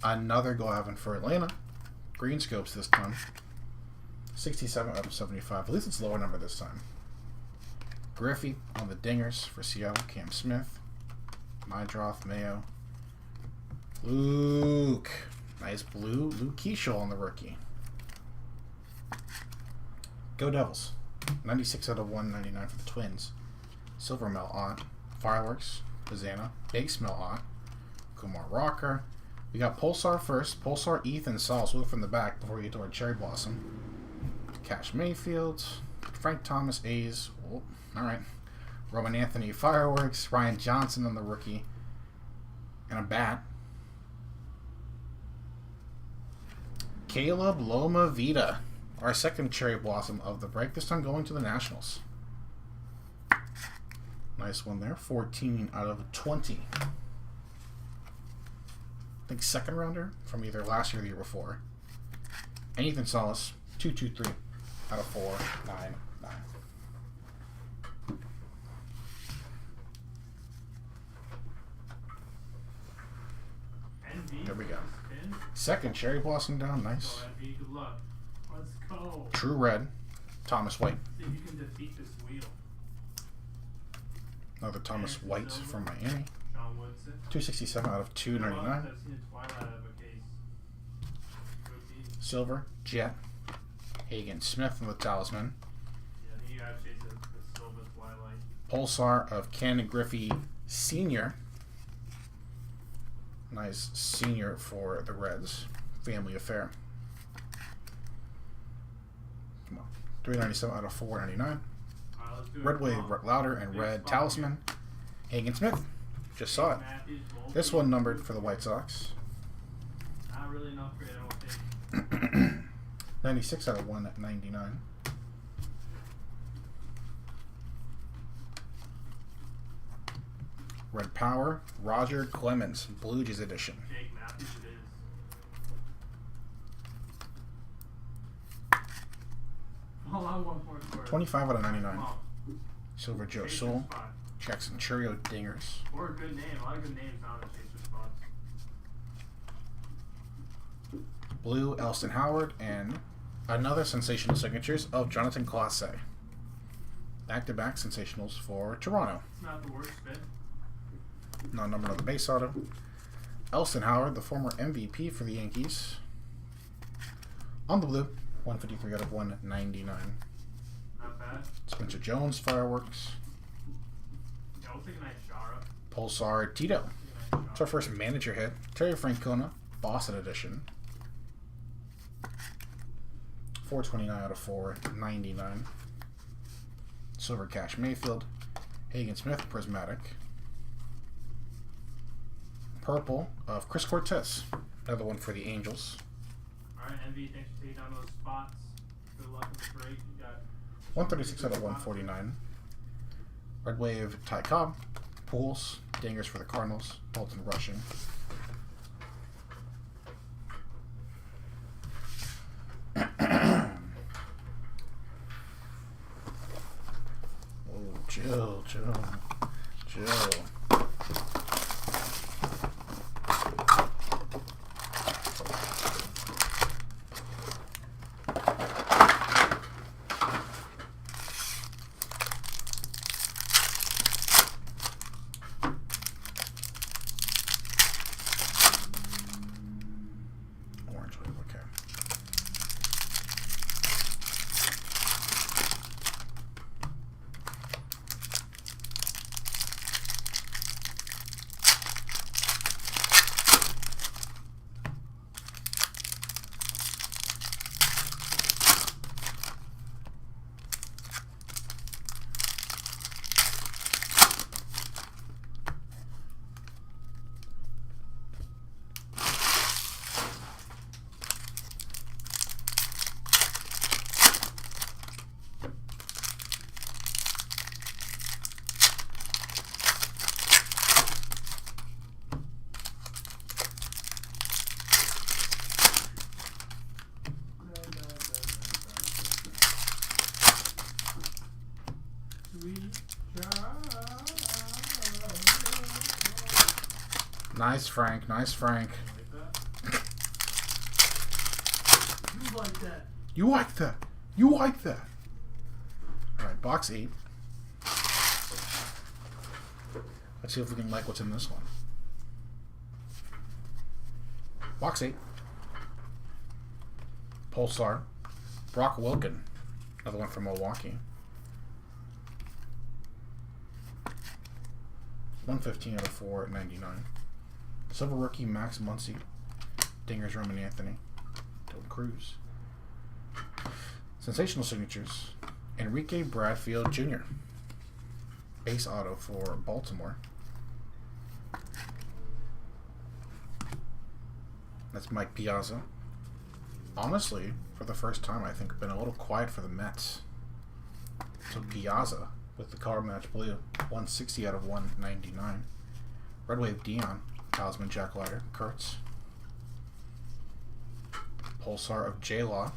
Another Glavine for Atlanta. Green Scopes this time. 67 out of 75. At least it's lower number this time. Griffey on the Dingers for Seattle. Cam Smith. Mydroth, Mayo. Luke. Nice blue. Luke Keeschel on the rookie. Go Devils. 96 out of 199 for the Twins. Silver Mel Ott. Fireworks. Hosanna. Big Smell Ott. Kumar Rocker. We got Pulsar first. Pulsar, Ethan Sauce. We'll look from the back before we get to our Cherry Blossom. Cash Mayfield. Frank Thomas A's. Oh, alright. Roman Anthony Fireworks. Ryan Johnson on the rookie. And a bat. Caleb Loma Vida. Our second Cherry Blossom of the break. This time going to the Nationals. Nice one there. 14 out of 20. I think second rounder from either last year or the year before. And Ethan Solis. 223 out of 499. There we go. Second Cherry Blossom down. Nice. Good luck. Let's go. True Red. Thomas White. See if you can defeat this wheel. Another Thomas White from Miami. John Woodson. 267 out of 299. I've seen a Twilight of a case. Silver. Jet. Hagen Smith from the Talisman. Yeah, I think you actually said the Silver Twilight. Pulsar of Ken Griffey Sr. Nice senior for the Reds. Family affair. Come on. 397 out of 499. Red Wave Louder and Red Talisman. Hagen Smith. Just saw it. This one numbered for the White Sox. Not really enough for it, I don't think. 96 out of 199. Red Power, Roger Clemens, Blue Jays edition. Jake Matthews it is. Hold on, one more score. 25 out of 99. Silver Joe Soul, Jackson Churio Dingers. Or a good name. A lot of good names on the chaser spots. Blue Elston Howard, and another sensational signatures of Jonathan Classe. Back-to-back sensationals for Toronto. It's not the worst fit. Non-numbered on the base auto. Elston Howard, the former MVP for the Yankees. On the blue, 153 out of 199. Not bad. Spencer Jones Fireworks. Yeah, we'll take a nice Shara. Pulsar Tito. It's our first manager hit. Terry Francona, Boston edition. 429 out of 499. Silver Cash Mayfield. Hagen Smith Prismatic. Purple of Chris Cortez. Another one for the Angels. Alright, Envy, thanks for taking down those spots. Good luck in the break. You got 136 out of 149. Red Wave Ty Cobb. Pools. Dingers for the Cardinals. Bolton Rushing. Oh, chill. Orange wave, okay. Nice, Frank. Nice, Frank. You like that. You like that. You like that. Alright, box 8. Let's see if we can like what's in this one. Box 8. Pulsar. Brock Wilken. Another one from Milwaukee. 115 out of 499. Silver rookie Max Muncy. Dingers Roman Anthony. Dylan Cruz. Sensational signatures. Enrique Bradfield Jr. Base auto for Baltimore. That's Mike Piazza. Honestly, for the first time, I think been a little quiet for the Mets. So Piazza with the color match blue, 160 out of 199. Red Wave Dion, Talisman Jack Leiter, Kurtz. Pulsar of J-Law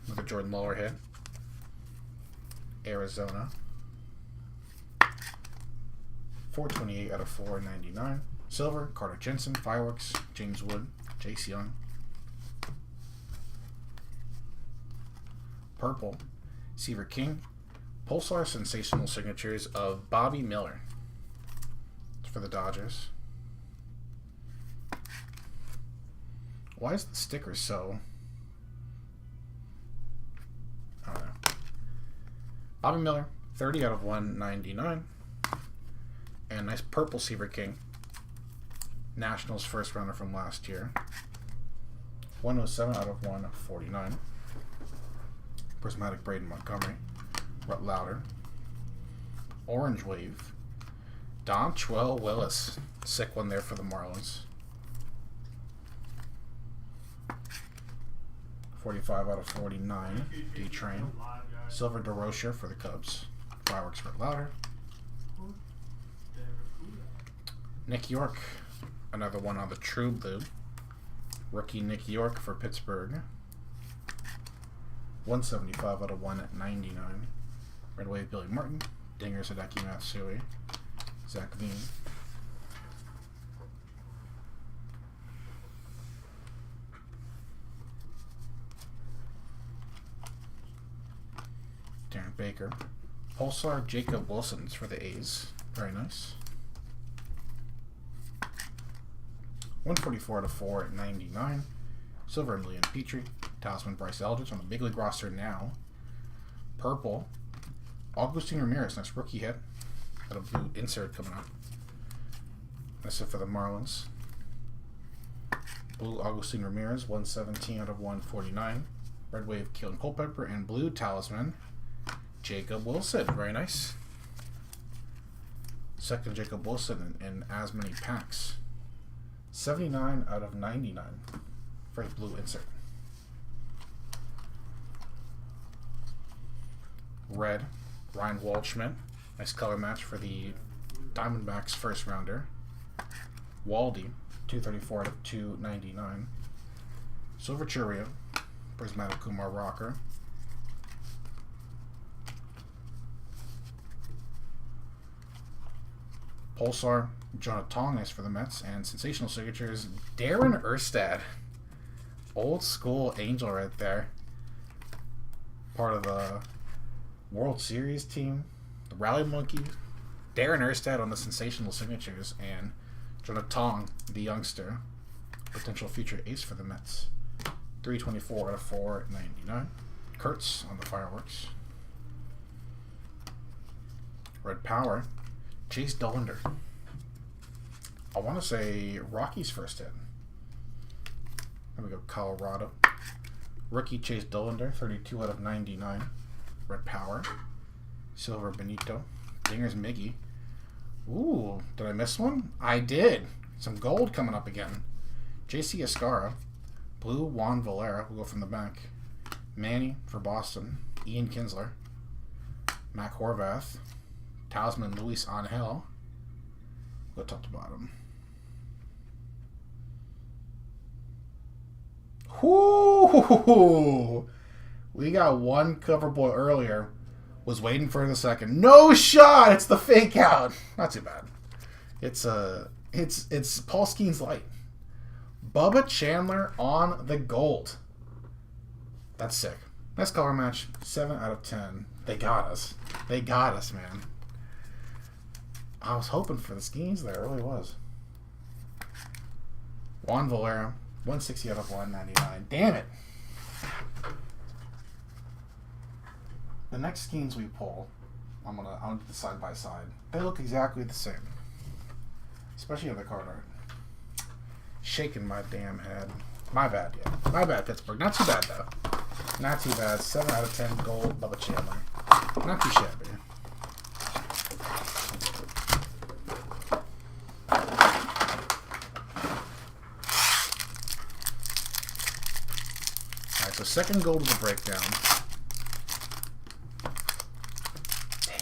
with a Jordan Lawler hit. Arizona. 428 out of 499. Silver, Carter Jensen, Fireworks, James Wood, Jace Young. Purple, Seaver King. Pulsar sensational signatures of Bobby Miller for the Dodgers. Why is the sticker so... I don't know. Bobby Miller, 30 out of 199. And nice purple Seaver King. Nationals first rounder from last year. 107 out of 149. Prismatic Braden Montgomery. Rhett Lauder. Orange Wave. Dontrell Willis. Sick one there for the Marlins. 45 out of 49. D-Train. Silver DeRocher for the Cubs. Fireworks Rhett Lauder. Nick York. Another one on the True Blue. Rookie Nick York for Pittsburgh. 175 out of 199. Red Wave Billy Martin. Dingers Hideki Matsui. Zach Veen. Darren Baker. Pulsar Jacob Wilson's for the A's. Very nice. 144 out of 499. Silver Emilian Petrie. Talisman Bryce Eldridge on the big league roster now. Purple. Augustin Ramirez. Nice rookie hit. Got a blue insert coming up. That's it for the Marlins. Blue Augustin Ramirez. 117 out of 149. Red Wave Keelan Culpepper. And blue Talisman Jacob Wilson. Very nice. Second Jacob Wilson in as many packs. 79 out of 99 for his blue insert. Red, Ryan Waldschmidt. Nice color match for the Diamondbacks first rounder. Waldy, 234 out of 299. Silver Churio, Prismatic Kumar Rocker. Pulsar, Jonah Tong, nice for the Mets, and sensational signatures, Darren Erstad. Old school Angel right there. Part of the World Series team, the Rally Monkeys. Darren Erstad on the sensational signatures, and Jonah Tong, the youngster, potential future ace for the Mets. 324 out of 499. Kurtz on the Fireworks. Red Power, Chase Dollander. I want to say Rockies first hit. There we go, Colorado. Rookie Chase Dollander, 32 out of 99. Red Power. Silver Benito. Dingers Miggy. Ooh, did I miss one? I did. Some gold coming up again. JC Escara. Blue Juan Valera. We'll go from the back. Manny for Boston. Ian Kinsler. Mac Horvath. Talisman Luis Angel. Go top to bottom. Whoo! We got one cover boy earlier. Was waiting for the second. No shot! It's the fake out. Not too bad. It's Paul Skeen's light. Bubba Chandler on the gold. That's sick. Nice color match. 7 out of 10. They got us. They got us, man. I was hoping for the Skeens there. It really was. Juan Valera. 160 out of 199. Damn it. The next Skeens we pull, I'm gonna do the side by side. They look exactly the same. Especially on the card art. Shaking my damn head. My bad, yeah. My bad, Pittsburgh. Not too bad, though. Not too bad. 7 out of 10 gold, Bubba Chandler. Not too shabby. Alright, so second gold of the breakdown. Damn.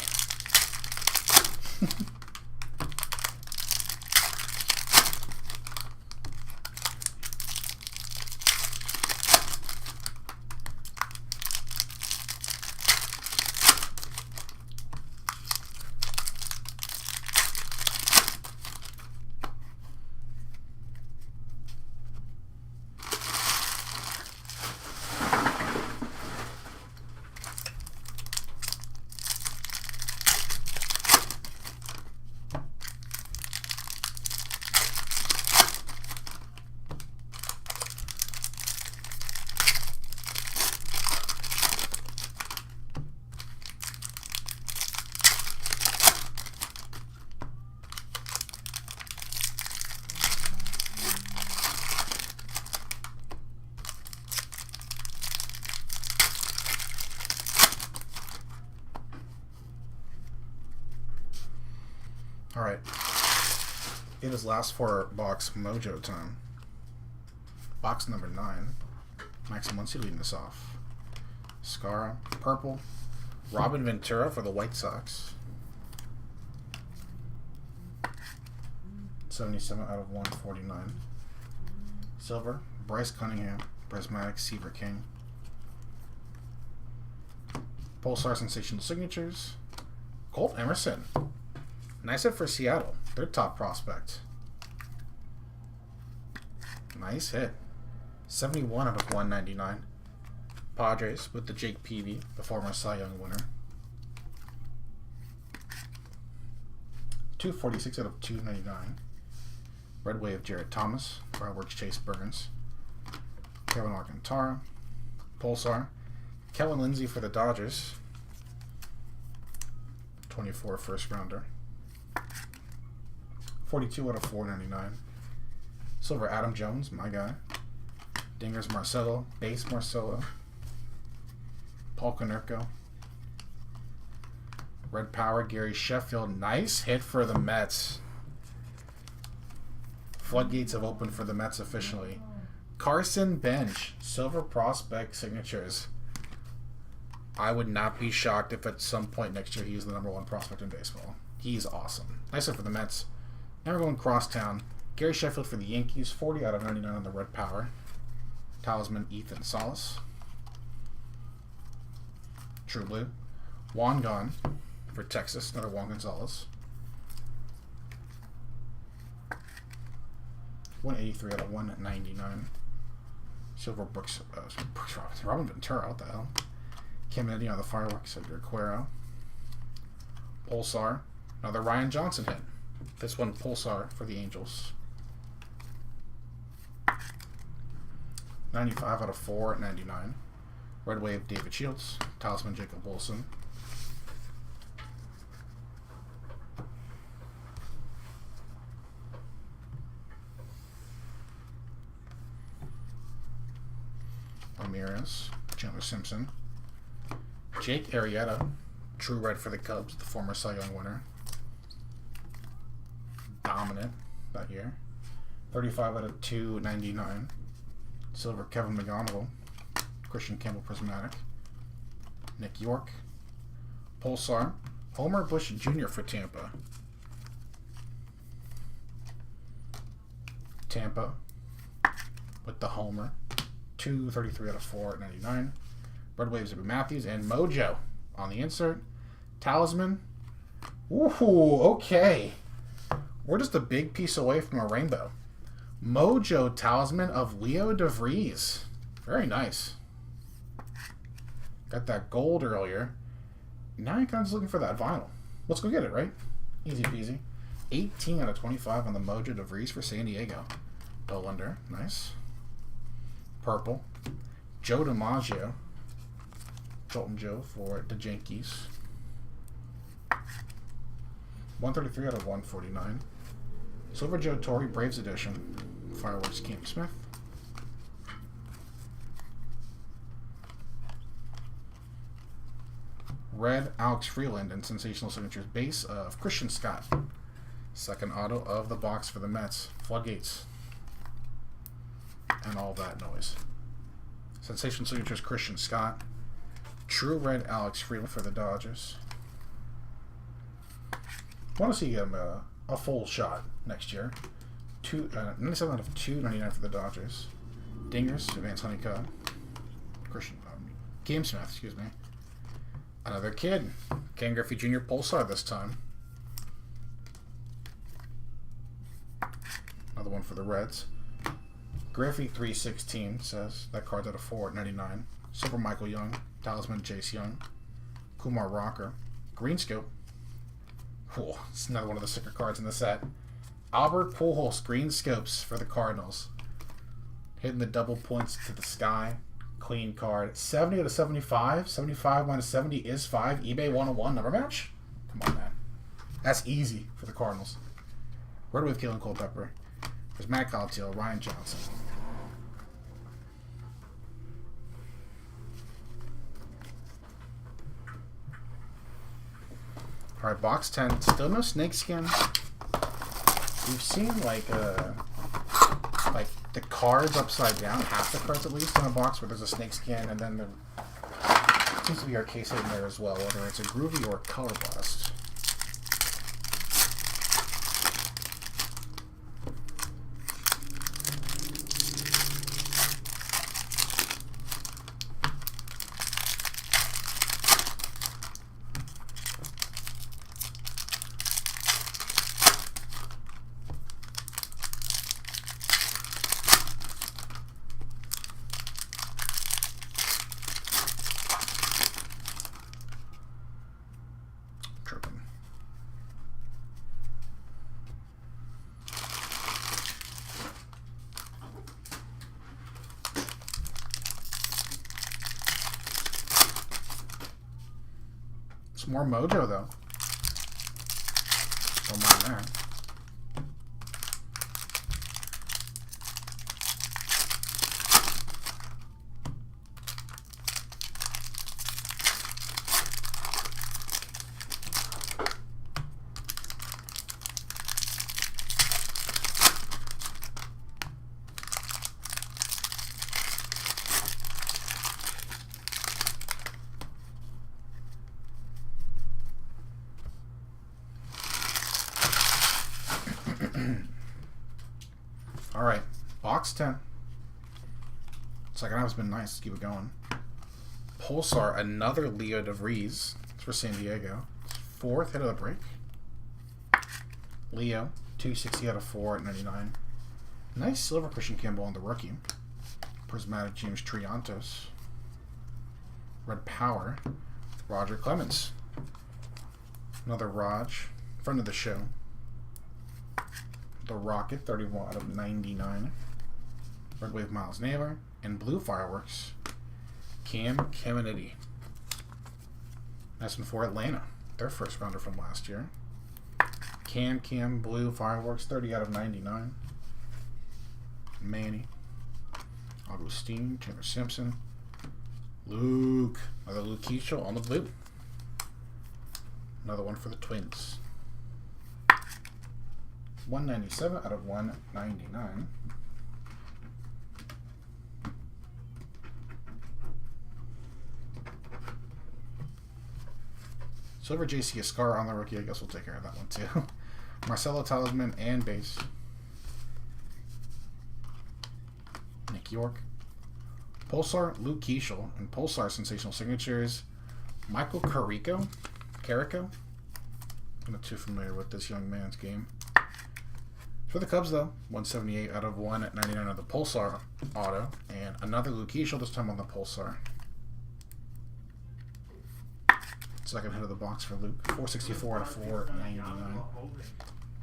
Alright. It is last 4 box mojo time. Box number 9. Max Muncy leading this off. Scara, purple. Robin Ventura for the White Sox. 77 out of 149. Silver, Bryce Cunningham, Prismatic, Seaver King. Pulsar Sensational Signatures. Colt Emerson. Nice hit for Seattle. Their top prospect. Nice hit. 71 out of 199. Padres with the Jake Peavy, the former Cy Young winner. 246 out of 299. Red Wave Jarrett Thomas. Fireworks Chase Burns. Kevin Alcantara. Pulsar. Kellen Lindsey for the Dodgers. 24 first rounder. 42 out of 499. Silver Adam Jones, my guy. Dingers Marcelo. Base Marcelo. Paul Konerko. Red Power Gary Sheffield. Nice hit for the Mets. Floodgates have opened for the Mets officially. Carson Bench. Silver Prospect Signatures. I would not be shocked if at some point next year he's the #1 prospect in baseball. He's awesome. Nice hit for the Mets. Now we're going crosstown. Gary Sheffield for the Yankees. 40 out of 99 on the Red Power. Talisman Ethan Salas. True Blue. Juan Gon for Texas. Another Juan Gonzalez. 183 out of 199. Silver Brooks Robin Ventura. What the hell? Kennedy on the Fireworks. Edgar Cuero. Pulsar. Another Ryan Johnson hit. This one Pulsar for the Angels. 95 out of 499. Red Wave David Shields. Talisman Jacob Wilson. Ramirez. Chandler Simpson. Jake Arrieta. True Red for the Cubs, the former Cy Young winner. Dominant that year. 35 out of 299. Silver Kevin McGonigal. Christian Campbell Prismatic. Nick York. Pulsar. Homer Bush Jr. for Tampa. Tampa with the Homer. 233 out of 499. Red Waves of Matthews and Mojo on the insert. Talisman. Ooh, okay. We're just a big piece away from a rainbow. Mojo Talisman of Leo DeVries. Very nice. Got that gold earlier. Now you're kind of just looking for that vinyl. Let's go get it, right? Easy peasy. 18 out of 25 on the Mojo DeVries for San Diego. Dollander. Nice. Purple. Joe DiMaggio. Jolton Joe for the Yankees. 133 out of 149. Silver Joe Torre, Braves edition. Fireworks Cam Smith. Red Alex Freeland and Sensational Signatures base of Christian Scott. Second auto of the box for the Mets. Floodgates. And all that noise. Sensational Signatures Christian Scott. True Red Alex Freeland for the Dodgers. Want to see him a full shot next year. 97 out of 299 for the Dodgers. Dingers, Advanced Honeycutt. Christian Game Smith, excuse me. Another kid. Ken Griffey Jr. Pulsar this time. Another one for the Reds. Griffey 316 says that card's out of 499. Silver Michael Young. Talisman Jace Young. Kumar Rocker. Green Scope. Oh, it's another one of the sicker cards in the set. Albert Pujols Green Scopes for the Cardinals. Hitting the double points to the sky. Clean card. 70 out of 75. 75 minus 70 is 5. eBay 101 number match? Come on, man. That's easy for the Cardinals. Red with Killing Culpepper. There's Matt Coltiel, Ryan Johnson. Alright, box 10. Still no snakeskin. We've seen like the cards upside down, half the cards at least in a box where there's a snakeskin, and then there seems to be our case in there as well, whether it's a Groovy or Color Blast. Some more Mojo, though. Don't mind that. Alright, box 10. Second half's been nice. Let's keep it going. Pulsar, another Leo DeVries. It's for San Diego. Fourth hit of the break. Leo, 260 out of 499. Nice silver Christian Campbell on the rookie. Prismatic James Triantos. Red Power, Roger Clemens. Another Raj, friend of the show. The Rocket, 31 out of 99. Red Wave Miles Naylor. And Blue Fireworks, Cam Caminiti. That's one for Atlanta. Their first rounder from last year. Cam Blue Fireworks, 30 out of 99. Manny. Augustine. Chandler Simpson. Luke. Another Luke Keachel on the blue. Another one for the Twins. 197 out of 199. Silver JC Escar on the rookie. I guess we'll take care of that one too. Marcelo Talisman and base. Nick York. Pulsar, Luke Keachel. And Pulsar Sensational Signatures. Michael Carrico. I'm not too familiar with this young man's game. For the Cubs, though, 178 out of 199 of the Pulsar auto, and another Luke Keishel, this time on the Pulsar. Second hit of the box for Luke, 464 out of 499.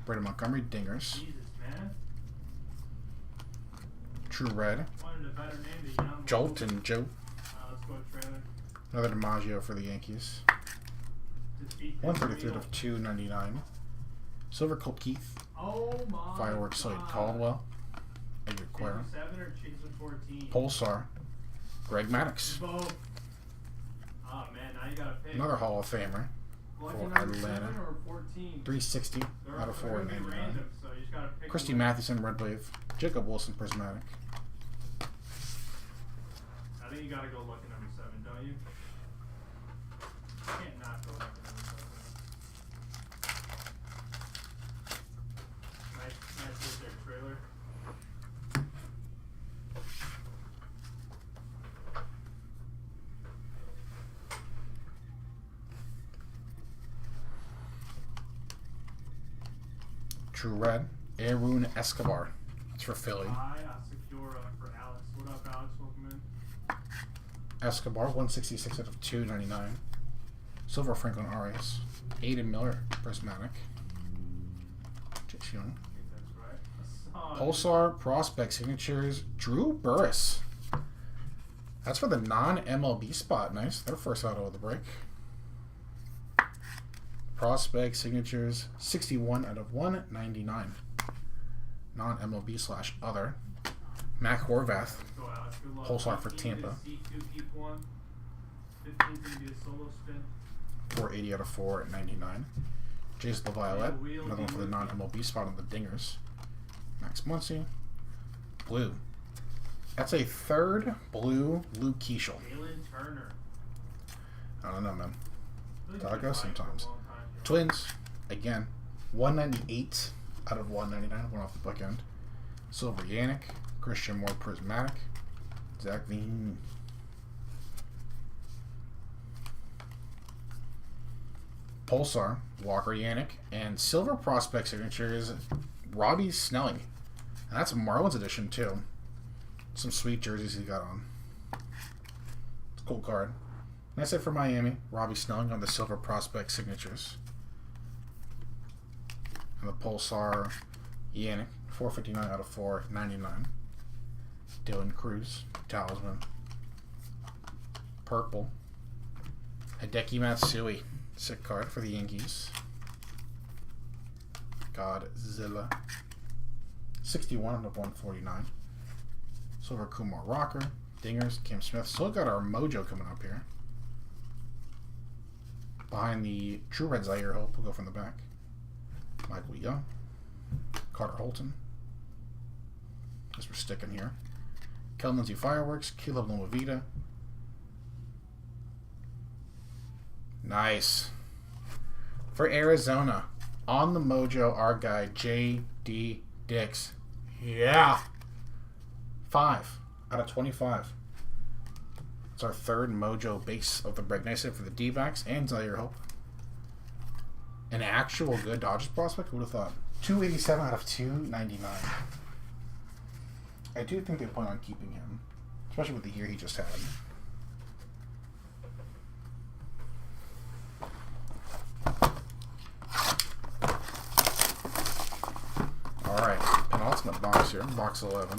Braden Montgomery, dingers. True Red. Jolt and Joe. Another DiMaggio for the Yankees. 133 out of 299. Silver Colt Keith. Fireworks Slade Caldwell. Edgar Cuero. Pulsar. Greg Maddux. Another Hall of Famer for Atlanta. 360 out of 499. Christy Mathewson, Red Wave. Jacob Wilson, Prismatic. I think you gotta go look at number 7, don't you? You can't not go look at number 7. Nice with their trailer. True Red. Arun Escobar. That's for Philly. Secura for Alex. What up, Alex? Welcome in. Escobar, 166 out of 299. Silver Franklin Arias. Aiden Miller, Prismatic. Just young. I think that's right. Pulsar Prospect Signatures. Drew Burris. That's for the non-MLB spot. Nice. Their first auto of the break. Prospect Signatures. 61 out of 199. Non-MLB / other. Mac Horvath. Pulsar for Tampa. 480 out of 499. Jace LaViolette. Another one for the non-MLB spot on the dingers. Max Muncy. Blue. That's a third blue Luke Keishel. I don't know, man. That's how it goes sometimes. Twins. Again. 198 out of 199. Went off the bookend. Silver Yannick. Christian Moore Prismatic. Zach Veen. Pulsar, Walker Yannick, and Silver Prospect Signatures, Robbie Snelling. And that's a Marlins edition, too. Some sweet jerseys he got on. It's a cool card. Nice hit for Miami. Robbie Snelling on the Silver Prospect Signatures. And the Pulsar Yannick, 459 out of 499. Dylan Cruz, Talisman. Purple. Hideki Matsui, sick card for the Yankees. Godzilla. 61 out of 149. Silver Kumar Rocker. Dingers, Cam Smith. Still got our Mojo coming up here. Behind the True Red Zaire Hope, we'll go from the back. Michael Young. Carter Holton. Guess we're sticking here. Kellen Lindsey Fireworks. Caleb Lomavita. Nice. For Arizona, on the Mojo, our guy, J.D. Dix. Yeah. 5 out of 25. It's our third Mojo base of the break. Nice hit for the D-backs and Zaire Hope. An actual good Dodgers prospect? Who would have thought? 287 out of 299. I do think they plan on keeping him, especially with the year he just had. Alright, penultimate box here, box 11.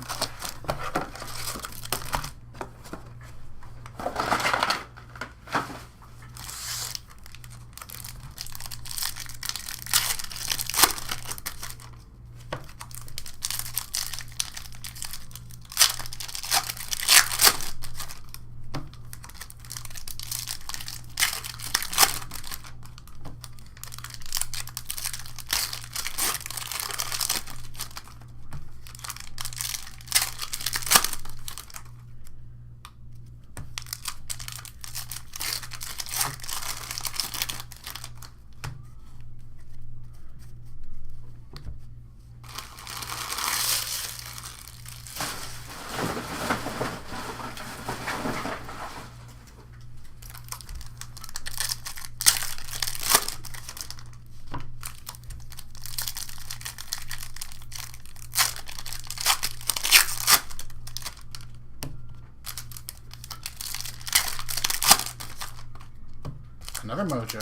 Another Mojo.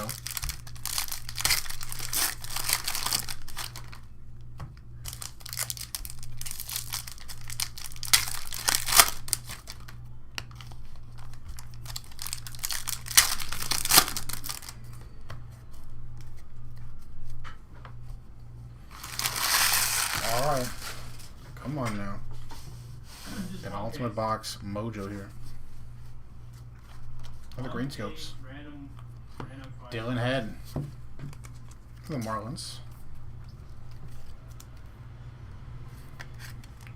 Alright. Come on now. An ultimate box Mojo here. Another green scopes. Dylan Head for the Marlins.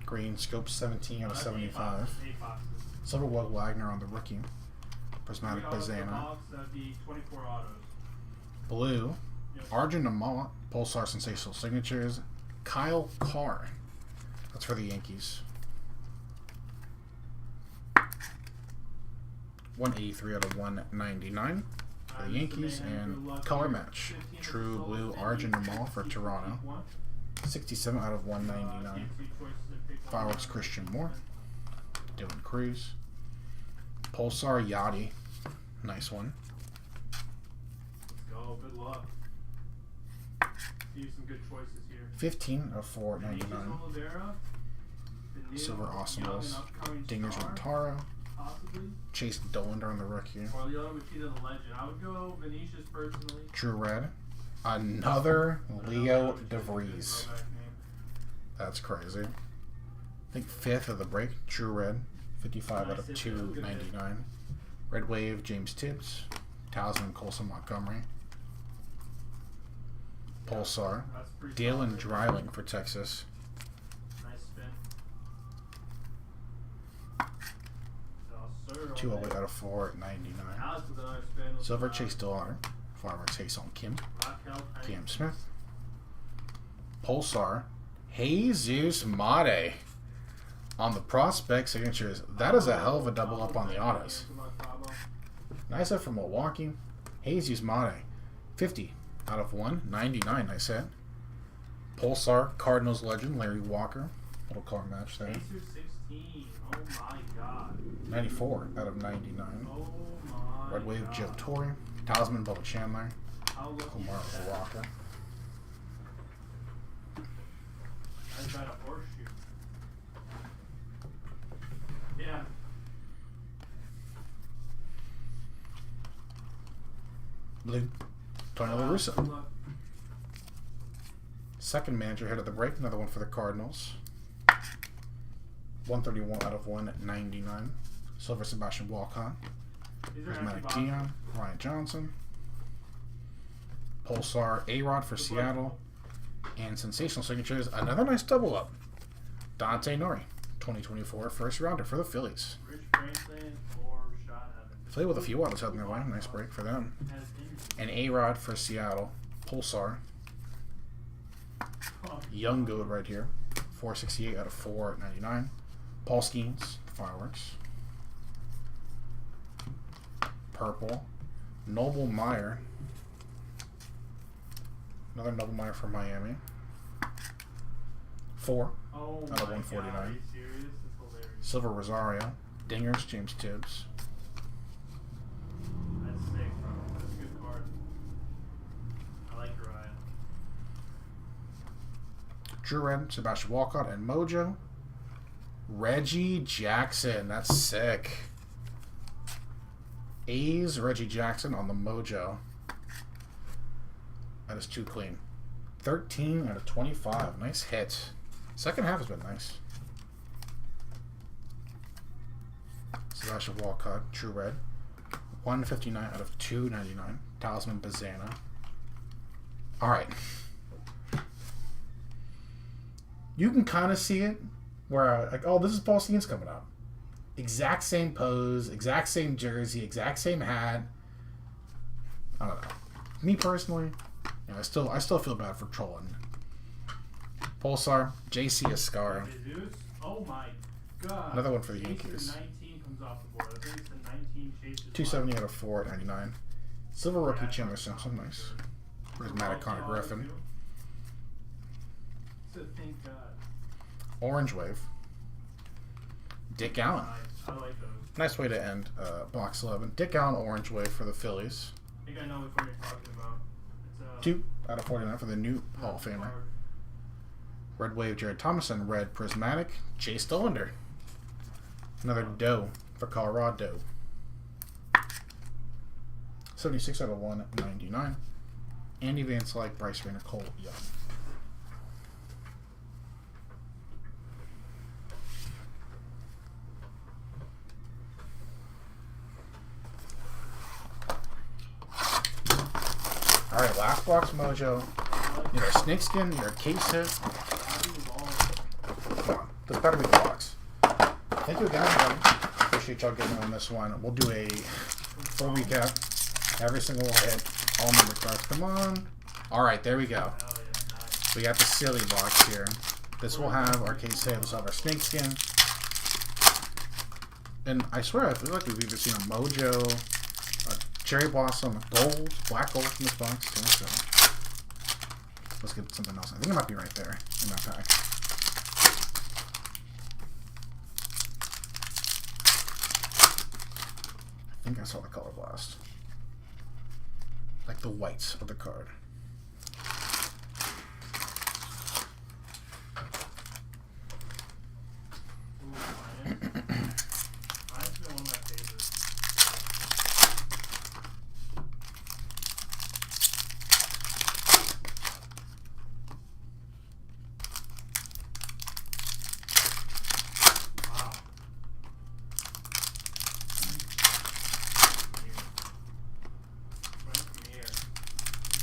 Green scope 17 out of 75. Silver Wug Wagner on the rookie. Prismatic Bazana. Blue. Arjun Amala. Pulsar Sensational Signatures. Kyle Carr. That's for the Yankees. 183 out of 199 for the Yankees. And color match. True Blue Arjun Amala for Toronto. 67 out of 199. Fireworks Christian Moore. Dylan Cruz. Pulsar Yachty. Nice one. Let's go. Good luck. Some good choices here. 15 of 499. Silver Awesomes. Dingers Rentaro. Chase Dollander on the rookie. I would go Venetius personally. True Red. Another Leo DeVries. That's crazy. I think 5th of the break. True Red. 55 out of 299. Red Wave, James Tibbs. Talisman, Colson Montgomery. Pulsar. Dalen Dreiling for Texas. Nice spin. 208 out of 499. Silver Chase Delauder. Fireworks Hason Kim. Cam Smith. Pulsar. Jesus Mate. On the prospect signatures. That is a hell of a double up on the autos. Nice hit from Milwaukee. Jesus Mate. 50 out of 199. Nice hit. Pulsar. Cardinals legend. Larry Walker. Little card match there. 16. Oh my god. 94 out of 99. Oh my Red Wave, god. Joe Torre. Talisman, Bubba Chandler. Kumar Walker. I got a horseshoe. Yeah. Blue. Tony La Russa. Second manager hit of the break. Another one for the Cardinals. 131 out of 199. Silver Sebastian Walcott. Prismatic Dion. Ryan Johnson. Pulsar A-Rod for Seattle. And sensational signatures. Another nice double up. Dante Nori. 2024 first rounder for the Phillies. Philly with a few autos out in their way. Nice break for them. And A-Rod for Seattle. Pulsar. Young Goat right here. 468 out of 499. Paul Skeens. Fireworks. Purple. Noble Meyer. Another Noble Meyer from Miami. 4 out of 149. Silver Rosario. Dingers, James Tibbs. That's sick, bro. That's a good card. I like Ryan. Drew Red, Sebastian Walcott, and Mojo. Reggie Jackson. That's sick. A's Reggie Jackson on the Mojo. That is too clean. 13 out of 25. Nice hit. Second half has been nice. Sebastian Walcott, True Red. 159 out of 299. Talisman Bazana. Alright. You can kind of see it where, like, oh, this is Paul Skeens coming out. Exact same pose, exact same jersey, exact same hat. I don't know. Me personally, you know, I still feel bad for trolling. Pulsar, JC Escara. Oh my god. Another one for the Yankees. 19 comes off the board. I think it's the 19 chases. 270 out of 499. Silver rookie Chandler Simpson, nice. Prismatic Connor Griffin. So thank God. Orange Wave. Dick Allen. I like those. Nice way to end box 11. Dick Allen, Orange Wave for the Phillies. think I know which one you're talking about. It's 2 out of 49 for the new Hall of Famer. Red Wave, Jared Thomason. Red Prismatic, Chase Dollander. Another Doe for Colorado. 76 out of 199. Andy Van Slyke, Bryce Rayner, Cole Young. Alright, last box mojo. You're a snakeskin, you're a case hit. Come on, this better be the box. Thank you again, everybody. Appreciate y'all getting on this one. We'll do a full recap. Every single hit, all number cards. Come on. Alright, there we go. We got the silly box here. This will have our case hit, this will have our snakeskin. And I swear, I feel like we've either seen a mojo, a cherry blossom, a gold, black gold from this box too. So let's get something else. I think it might be right there in that pack. I think I saw the color blast. Like the whites of the card.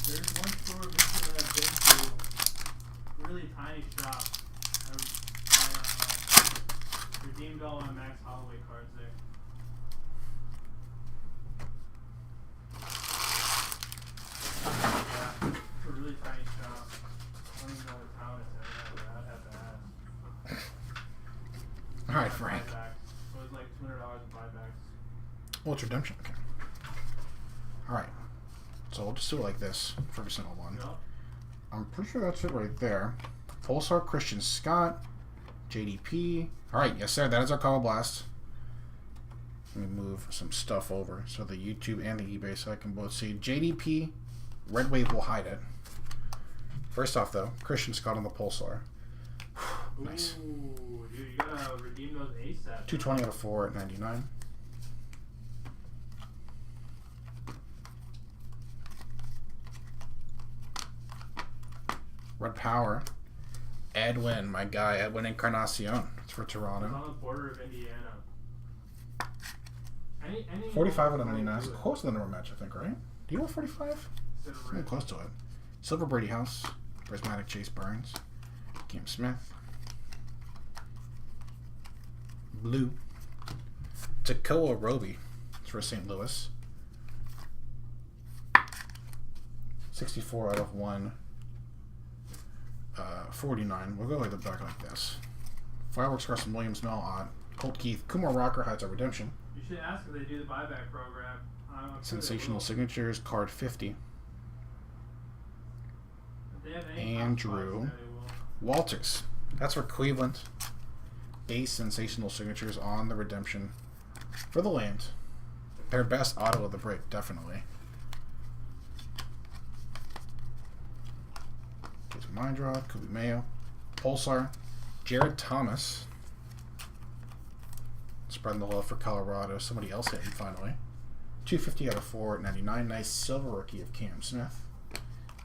There's one store that I've been to, really tiny shop. I redeemed all my Max Holloway cards there. Yeah, it's a really tiny shop. I don't even know what town it's in. I'd have to ask. Alright, Frank. It was like $200 in buybacks. Well, it's redemption. Okay. Alright. So we'll just do it like this for every single one. Yep. I'm pretty sure that's it right there. Pulsar, Christian Scott, JDP. Alright, yes sir, that is our Color Blast. Let me move some stuff over so the YouTube and the eBay so I can both see. JDP, Red Wave will hide it. First off though, Christian Scott on the Pulsar. Nice. Ooh, dude, you gotta redeem those ASAP. 220 out of 499. Red Power. Edwin, my guy, Edwin Encarnacion. It's for Toronto. It's on the border of Indiana. Any 45 out of 99. It's close to the number match, I think, right? Do you have 45? Really close to it. Silver Brady House. Prismatic Chase Burns. Cam Smith. Blue. Takoa Roby. It's for St. Louis. 64 out of 149. We'll go like the back like this. Fireworks Carson Williams, Mel Ott. Colt Keith. Kumar Rocker hides our redemption. You should ask if they do the buyback program. Sensational Signatures, card 50. If they have any Andrew spots, Walters. That's for Cleveland. Base Sensational Signatures on the redemption for the land. Their best auto of the break, definitely. Case Mind Draw, Kobe Mayo. Pulsar. Jared Thomas. Spreading the love for Colorado. Somebody else hit him finally. 250 out of 499. Nice silver rookie of Cam Smith.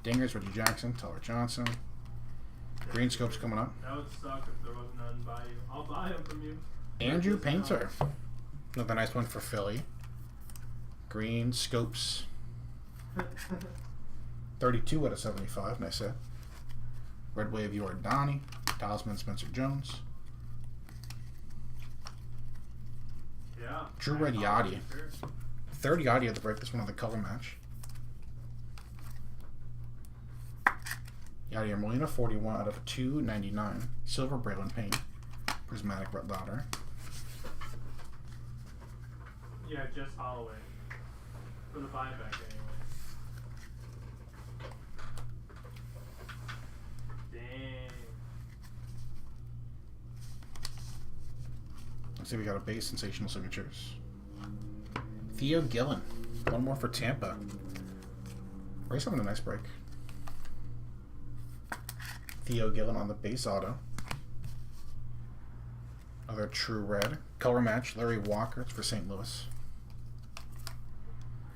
Dingers, Reggie Jackson, Tyler Johnson. Green Scope's coming up. That would suck if there wasn't none by you. I'll buy them from you. Andrew Painter. Another nice one for Philly. Green Scopes. 32 out of 75. Nice hit. Red Wave Yordani. Talisman Spencer Jones. Yeah. Drew Red Yachty. 30 Yachty at the break. This one on the color match. Yadier Molina, 41 out of 299. Silver Braylon Payne. Prismatic Brett Lauder. Yeah, just Holloway. For the buyback, anyway. Dang. Let's see, we got a base Sensational Signatures. Theo Gillen. One more for Tampa. Race having a nice break. Theo Gillen on the base auto. Another true red. Color match, Larry Walker. It's for St. Louis.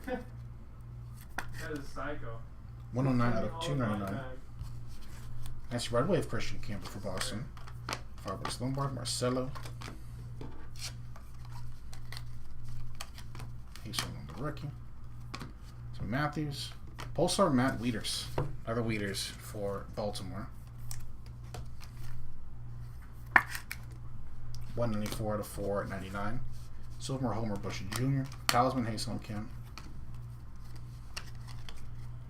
That is psycho. 109 out of 299. Nice red wave Christian Campbell for Boston. Fabrice Lombard, Marcelo. Hazel on the rookie. So Matthews. Pulsar Matt Wieters. Other Wieters for Baltimore. 194 out of 499. Silver Homer Bush Jr. Talisman Hazel Kim.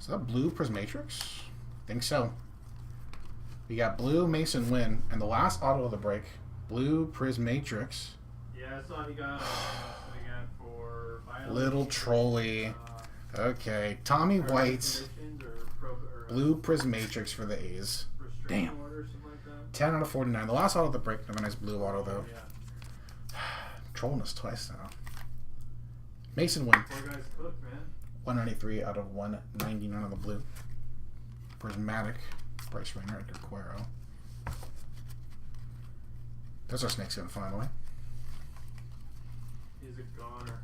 Is that blue Prismatrix? Think so. We got blue Mason Wynn, and the last auto of the break, blue Prismatrix. Yeah, I saw he got again for Little Trolley. Okay, Tommy White's blue Prismatrix for the A's. Damn. 10 out of 49. The last auto of the break, another nice blue auto though. Yeah. Trolling us twice now. Mason Wynn. Poor guy's cooked, man. 193 out of 199 on the blue. Prismatic. Bryce Rainer, Edgar Cuero. There's our snakeskin finally. He's a goner.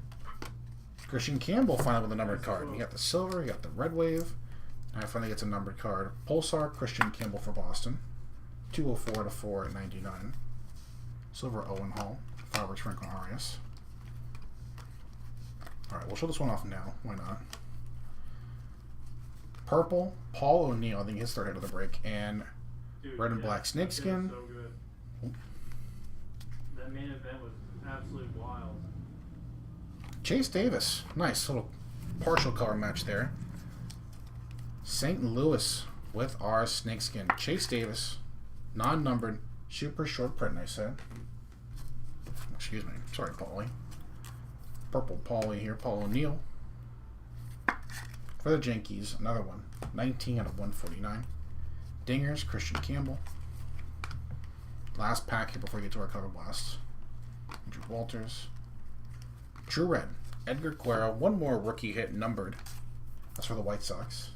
Christian Campbell finally with a numbered card. You got the silver, you got the red wave. Now finally gets a numbered card. Pulsar Christian Campbell for Boston. 204 out of 499. Silver Owen Hall. Fabrice Franklin Arias. Alright, we'll show this one off now. Why not? Purple, Paul O'Neill, I think his third hit of the break, and Dude, red and black snakeskin. So good. That main event was absolutely wild. Chase Davis, nice little partial color match there. St. Louis with our snakeskin. Chase Davis, non-numbered, super short print, I said. Excuse me, sorry, Paulie. Purple Paulie here, Paul O'Neill. For the Yankees, another one. 19 out of 149. Dingers, Christian Campbell. Last pack here before we get to our cover blasts. Andrew Walters. True Red, Edgar Cuero. One more rookie hit numbered. That's for the White Sox.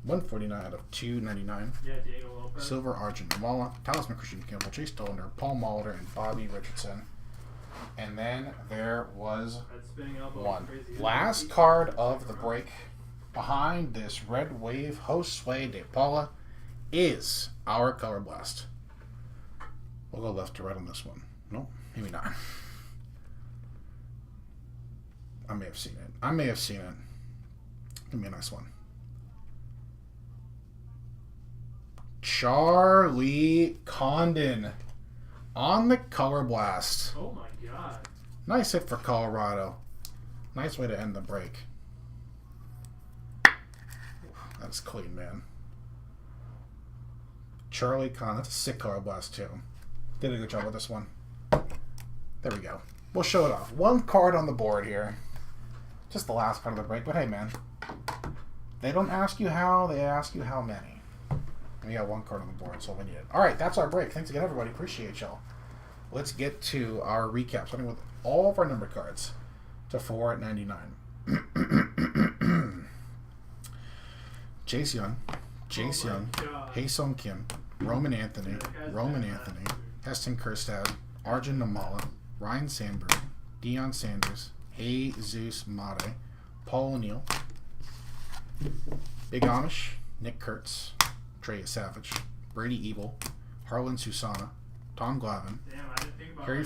149 out of 299. Yeah, Diego Lopez. Silver, Arjun Namala. Talisman, Christian Campbell. Chase Dollander, Paul Molitor, and Bobby Richardson. And then there was one. Last card of the break behind this red wave Josue De Paula is our Color Blast. We'll go left to right on this one. Nope, maybe not. I may have seen it. I may have seen it. Give me a nice one. Charlie Condon on the Color Blast. Oh my god. Nice hit for Colorado. Nice way to end the break. That's clean, man. Charlie Condon. That's a sick Color Blast, too. Did a good job with this one. There we go. We'll show it off. One card on the board here. Just the last card of the break. But hey, man. They don't ask you how, they ask you how many. And we got one card on the board, so we need it. Alright, that's our break. Thanks again, everybody. Appreciate y'all. Let's get to our recap, starting with all of our number cards to $4.99. Jace Young, Hae-Sung Kim, Roman Anthony, Heston Kjerstad, Arjun Namala, Ryan Sandberg, Deion Sanders, Jesus Mate, Paul O'Neill, Big Amish, Nick Kurtz, Trey Savage, Brady Ebel, Harlan Susana, Tom Glavine, Harry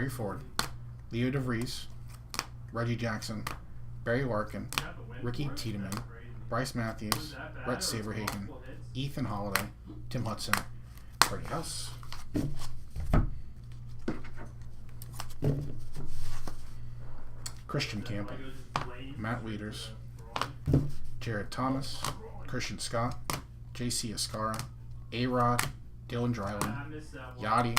Ford, Leo DeVries, Reggie Jackson, Barry Larkin, Ricky Tiedemann, Bryce Matthews, Brett Saberhagen, Ethan Holiday, Tim Hudson, Freddie House, Christian Campbell, Matt Wieters, Jared Thomas, Christian Scott, J.C. Escara, A-Rod, Dylan Dryland, Yachty,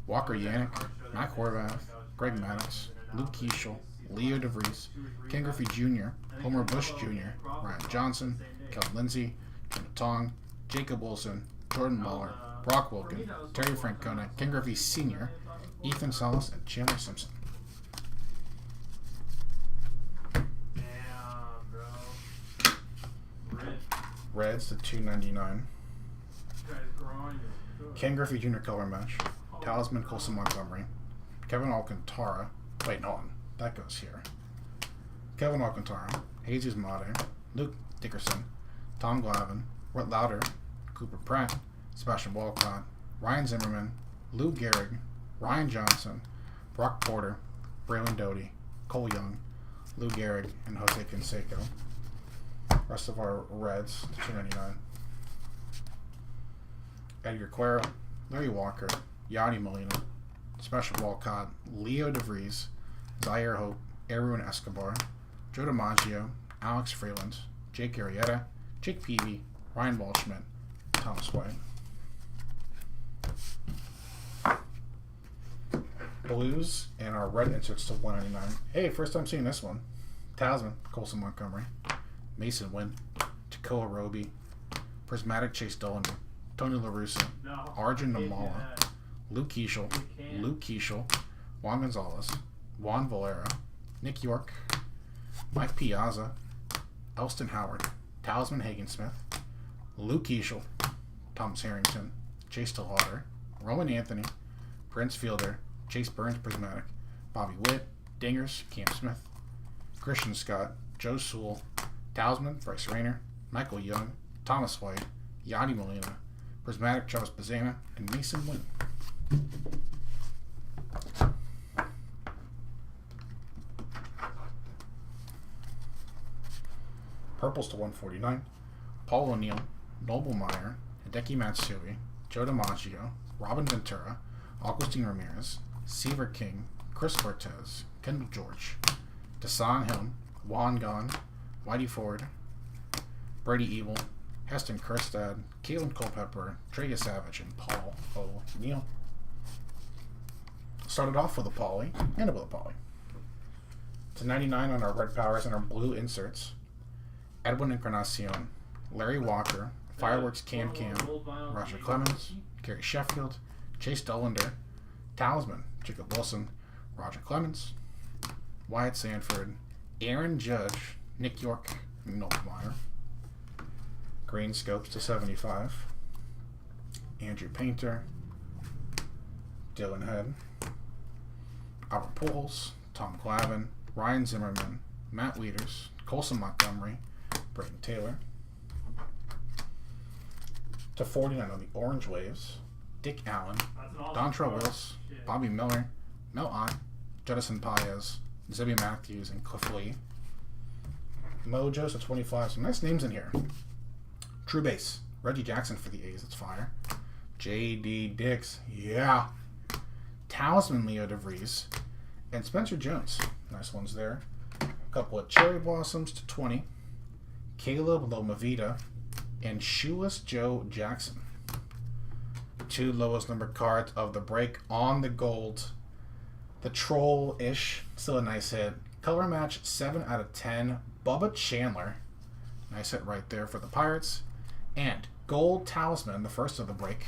Walker Yannick, Mac Horvath, Greg Maddox, Luke Keeschel, Leo DeVries, Ken Griffey Jr., Homer Bush Jr., Ryan Johnson, Kevin Lindsay, Jonah Tong, Jacob Wilson, Jordan Muller, Brock Wilkin, Terry Francona, Ken Griffey Sr., Ethan Salas, and Chandler Simpson. Reds to 299. Guy's drawing is good. Ken Griffey Jr. color match. Talisman Colson Montgomery. Kevin Alcantara. Wait, hold on. That goes here. Kevin Alcantara. Jesus Mate. Luke Dickerson. Tom Glavine. Rhett Lauder. Cooper Pratt. Sebastian Walcott. Ryan Zimmerman. Lou Gehrig. Ryan Johnson. Brock Porter. Braylon Doty. Cole Young. Lou Gehrig. And Jose Canseco. Rest of our Reds to 299. Edgar Cuero. Larry Walker. Yadi Molina. Sebastian Walcott. Leo DeVries. Zaire Hope. Erwin Escobar. Joe DiMaggio. Alex Freeland. Jake Arrieta. Jake Peavy. Ryan Waldschmidt. Thomas White. Blues and our red inserts to 199. Hey, first time seeing this one. Talisman, Colson Montgomery. Mason Wynn. Takoa Roby. Prismatic Chase Dollander. Tony La Russa. Arjun Namala. Luke Keeschel. Juan Gonzalez. Juan Valera. Nick York. Mike Piazza. Elston Howard. Talisman Hagen-Smith. Luke Keeschel. Thomas Harrington. Chase DeLauder. Roman Anthony. Prince Fielder. Chase Burns Prismatic. Bobby Witt. Dingers. Cam Smith. Christian Scott. Joe Sewell. Talisman Bryce Rayner. Michael Young. Thomas White. Yadi Molina. Prismatic Travis Bazana. And Mason Wynn. Purples to 149. Paul O'Neill. Noble Meyer. Hideki Matsui. Joe DiMaggio. Robin Ventura. Augustine Ramirez. Seaver King. Chris Cortez. Kendall George. Desan Hill. Juan Gon. Whitey Ford. Brady Evil. Heston Kjerstad. Caitlin Culpepper. Trey Savage. And Paul O'Neill. Started off with a poly. Ended with a poly. To 99 on our red powers and our blue inserts. Edwin Encarnacion. Larry Walker. Fireworks Cam. Roger Clemens. Gary Sheffield. Chase Dollander. Talisman Jacob Wilson. Roger Clemens. Wyatt Sanford. Aaron Judge. Nick York. Noble Meyer. Green Scopes to 75. Andrew Painter. Dylan Head. Albert Pujols. Tom Glavine. Ryan Zimmerman. Matt Wieters. Colson Montgomery. Brayden Taylor. To 49 on the Orange Waves. Dick Allen. Dontrell Wills. Bobby Miller. Mel Ott. Jedison Paez. Zibby Matthews. And Cliff Lee. Mojo's to 25. Some nice names in here. True Base. Reggie Jackson for the A's. That's fire. J.D. Dix. Yeah. Talisman Leo DeVries. And Spencer Jones. Nice ones there. A couple of Cherry Blossoms to 20. Caleb Lomavita. And Shoeless Joe Jackson. Two lowest numbered cards of the break on the gold. The Troll-ish. Still a nice hit. Color match 7 out of 10. Bubba Chandler. Nice hit right there for the Pirates. And Gold Talisman, the first of the break.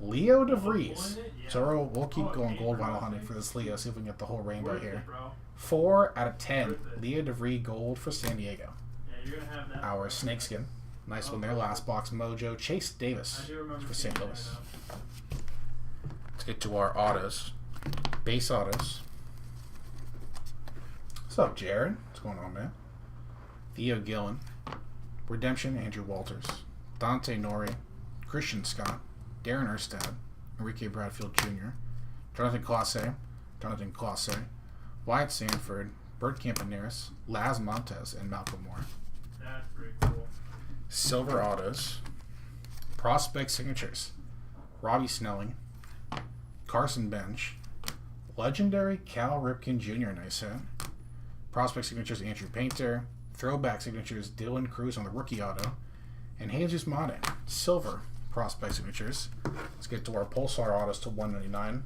Leo DeVries. So we'll keep going gold vinyl hunting for this Leo. See if we can get the whole rainbow here. 4 out of 10. Leo DeVries Gold for San Diego. Our Snakeskin. Nice one there. Last box Mojo. Chase Davis for St. Louis. Let's get to our autos. Base autos. What's up, Jared? What's going on, man? Theo Gillen. Redemption, Andrew Walters. Dante Nori. Christian Scott. Darren Erstad. Enrique Bradfield Jr. Jonathan Clase. Wyatt Sanford. Bert Campaneris. Laz Montes. And Malcolm Moore. That's pretty cool. Silver autos. Prospect signatures. Robbie Snelling. Carson Bench. Legendary Cal Ripken Jr. Nice hit. Prospect signatures Andrew Painter. Throwback signatures Dylan Cruz on the rookie auto. And Jesus Mate. Silver prospect signatures. Let's get to our Pulsar autos to 199.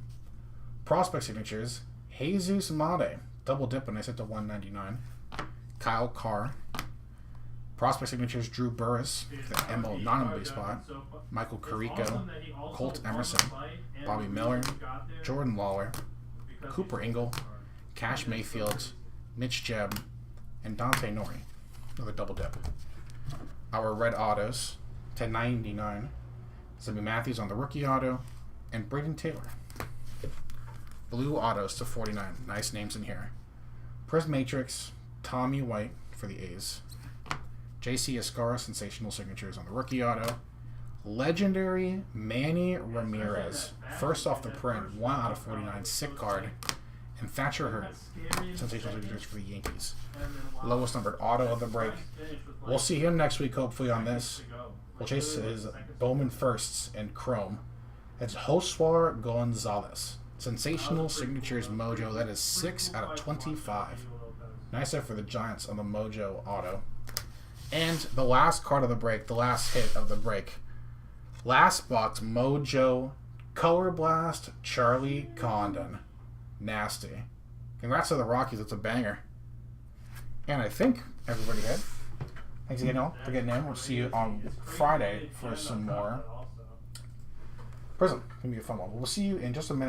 Prospect signatures Jesus Mate. Double dip and I set to 199. Kyle Carr. Prospect signatures Drew Burris, the MO non-MLB spot. Michael Carrico, Colt Emerson, Bobby Miller, Jordan Lawler, Cooper Ingle, Cash Mayfield, Mitch Jebb, and Dante Nori. Another double dip. our red autos to 99. Zimmy Matthews on the rookie auto, and Braden Taylor. Blue autos to 49. Nice names in here. Prizm Matrix, Tommy White for the A's. JC Escara, sensational signatures on the rookie auto. Legendary Manny Ramirez, first off the print, 1 out of 49, sick card. And Thatcher Hurd, sensational signatures for the Yankees. Lowest numbered auto of the break. We'll see him next week, hopefully, on this. We'll chase his Bowman firsts in Chrome. It's Joswar Gonzalez. Sensational signatures Mojo. That is 6 out of 25. Nice set for the Giants on the Mojo auto. And the last card of the break, the last hit of the break. Last box, Mojo Color Blast Charlie Condon. Nasty. Congrats to the Rockies. It's a banger. And I think everybody hit. Thanks again, all for getting in. We'll see you on Friday for some more Prizm. It's going to be a fun one. We'll see you in just a minute.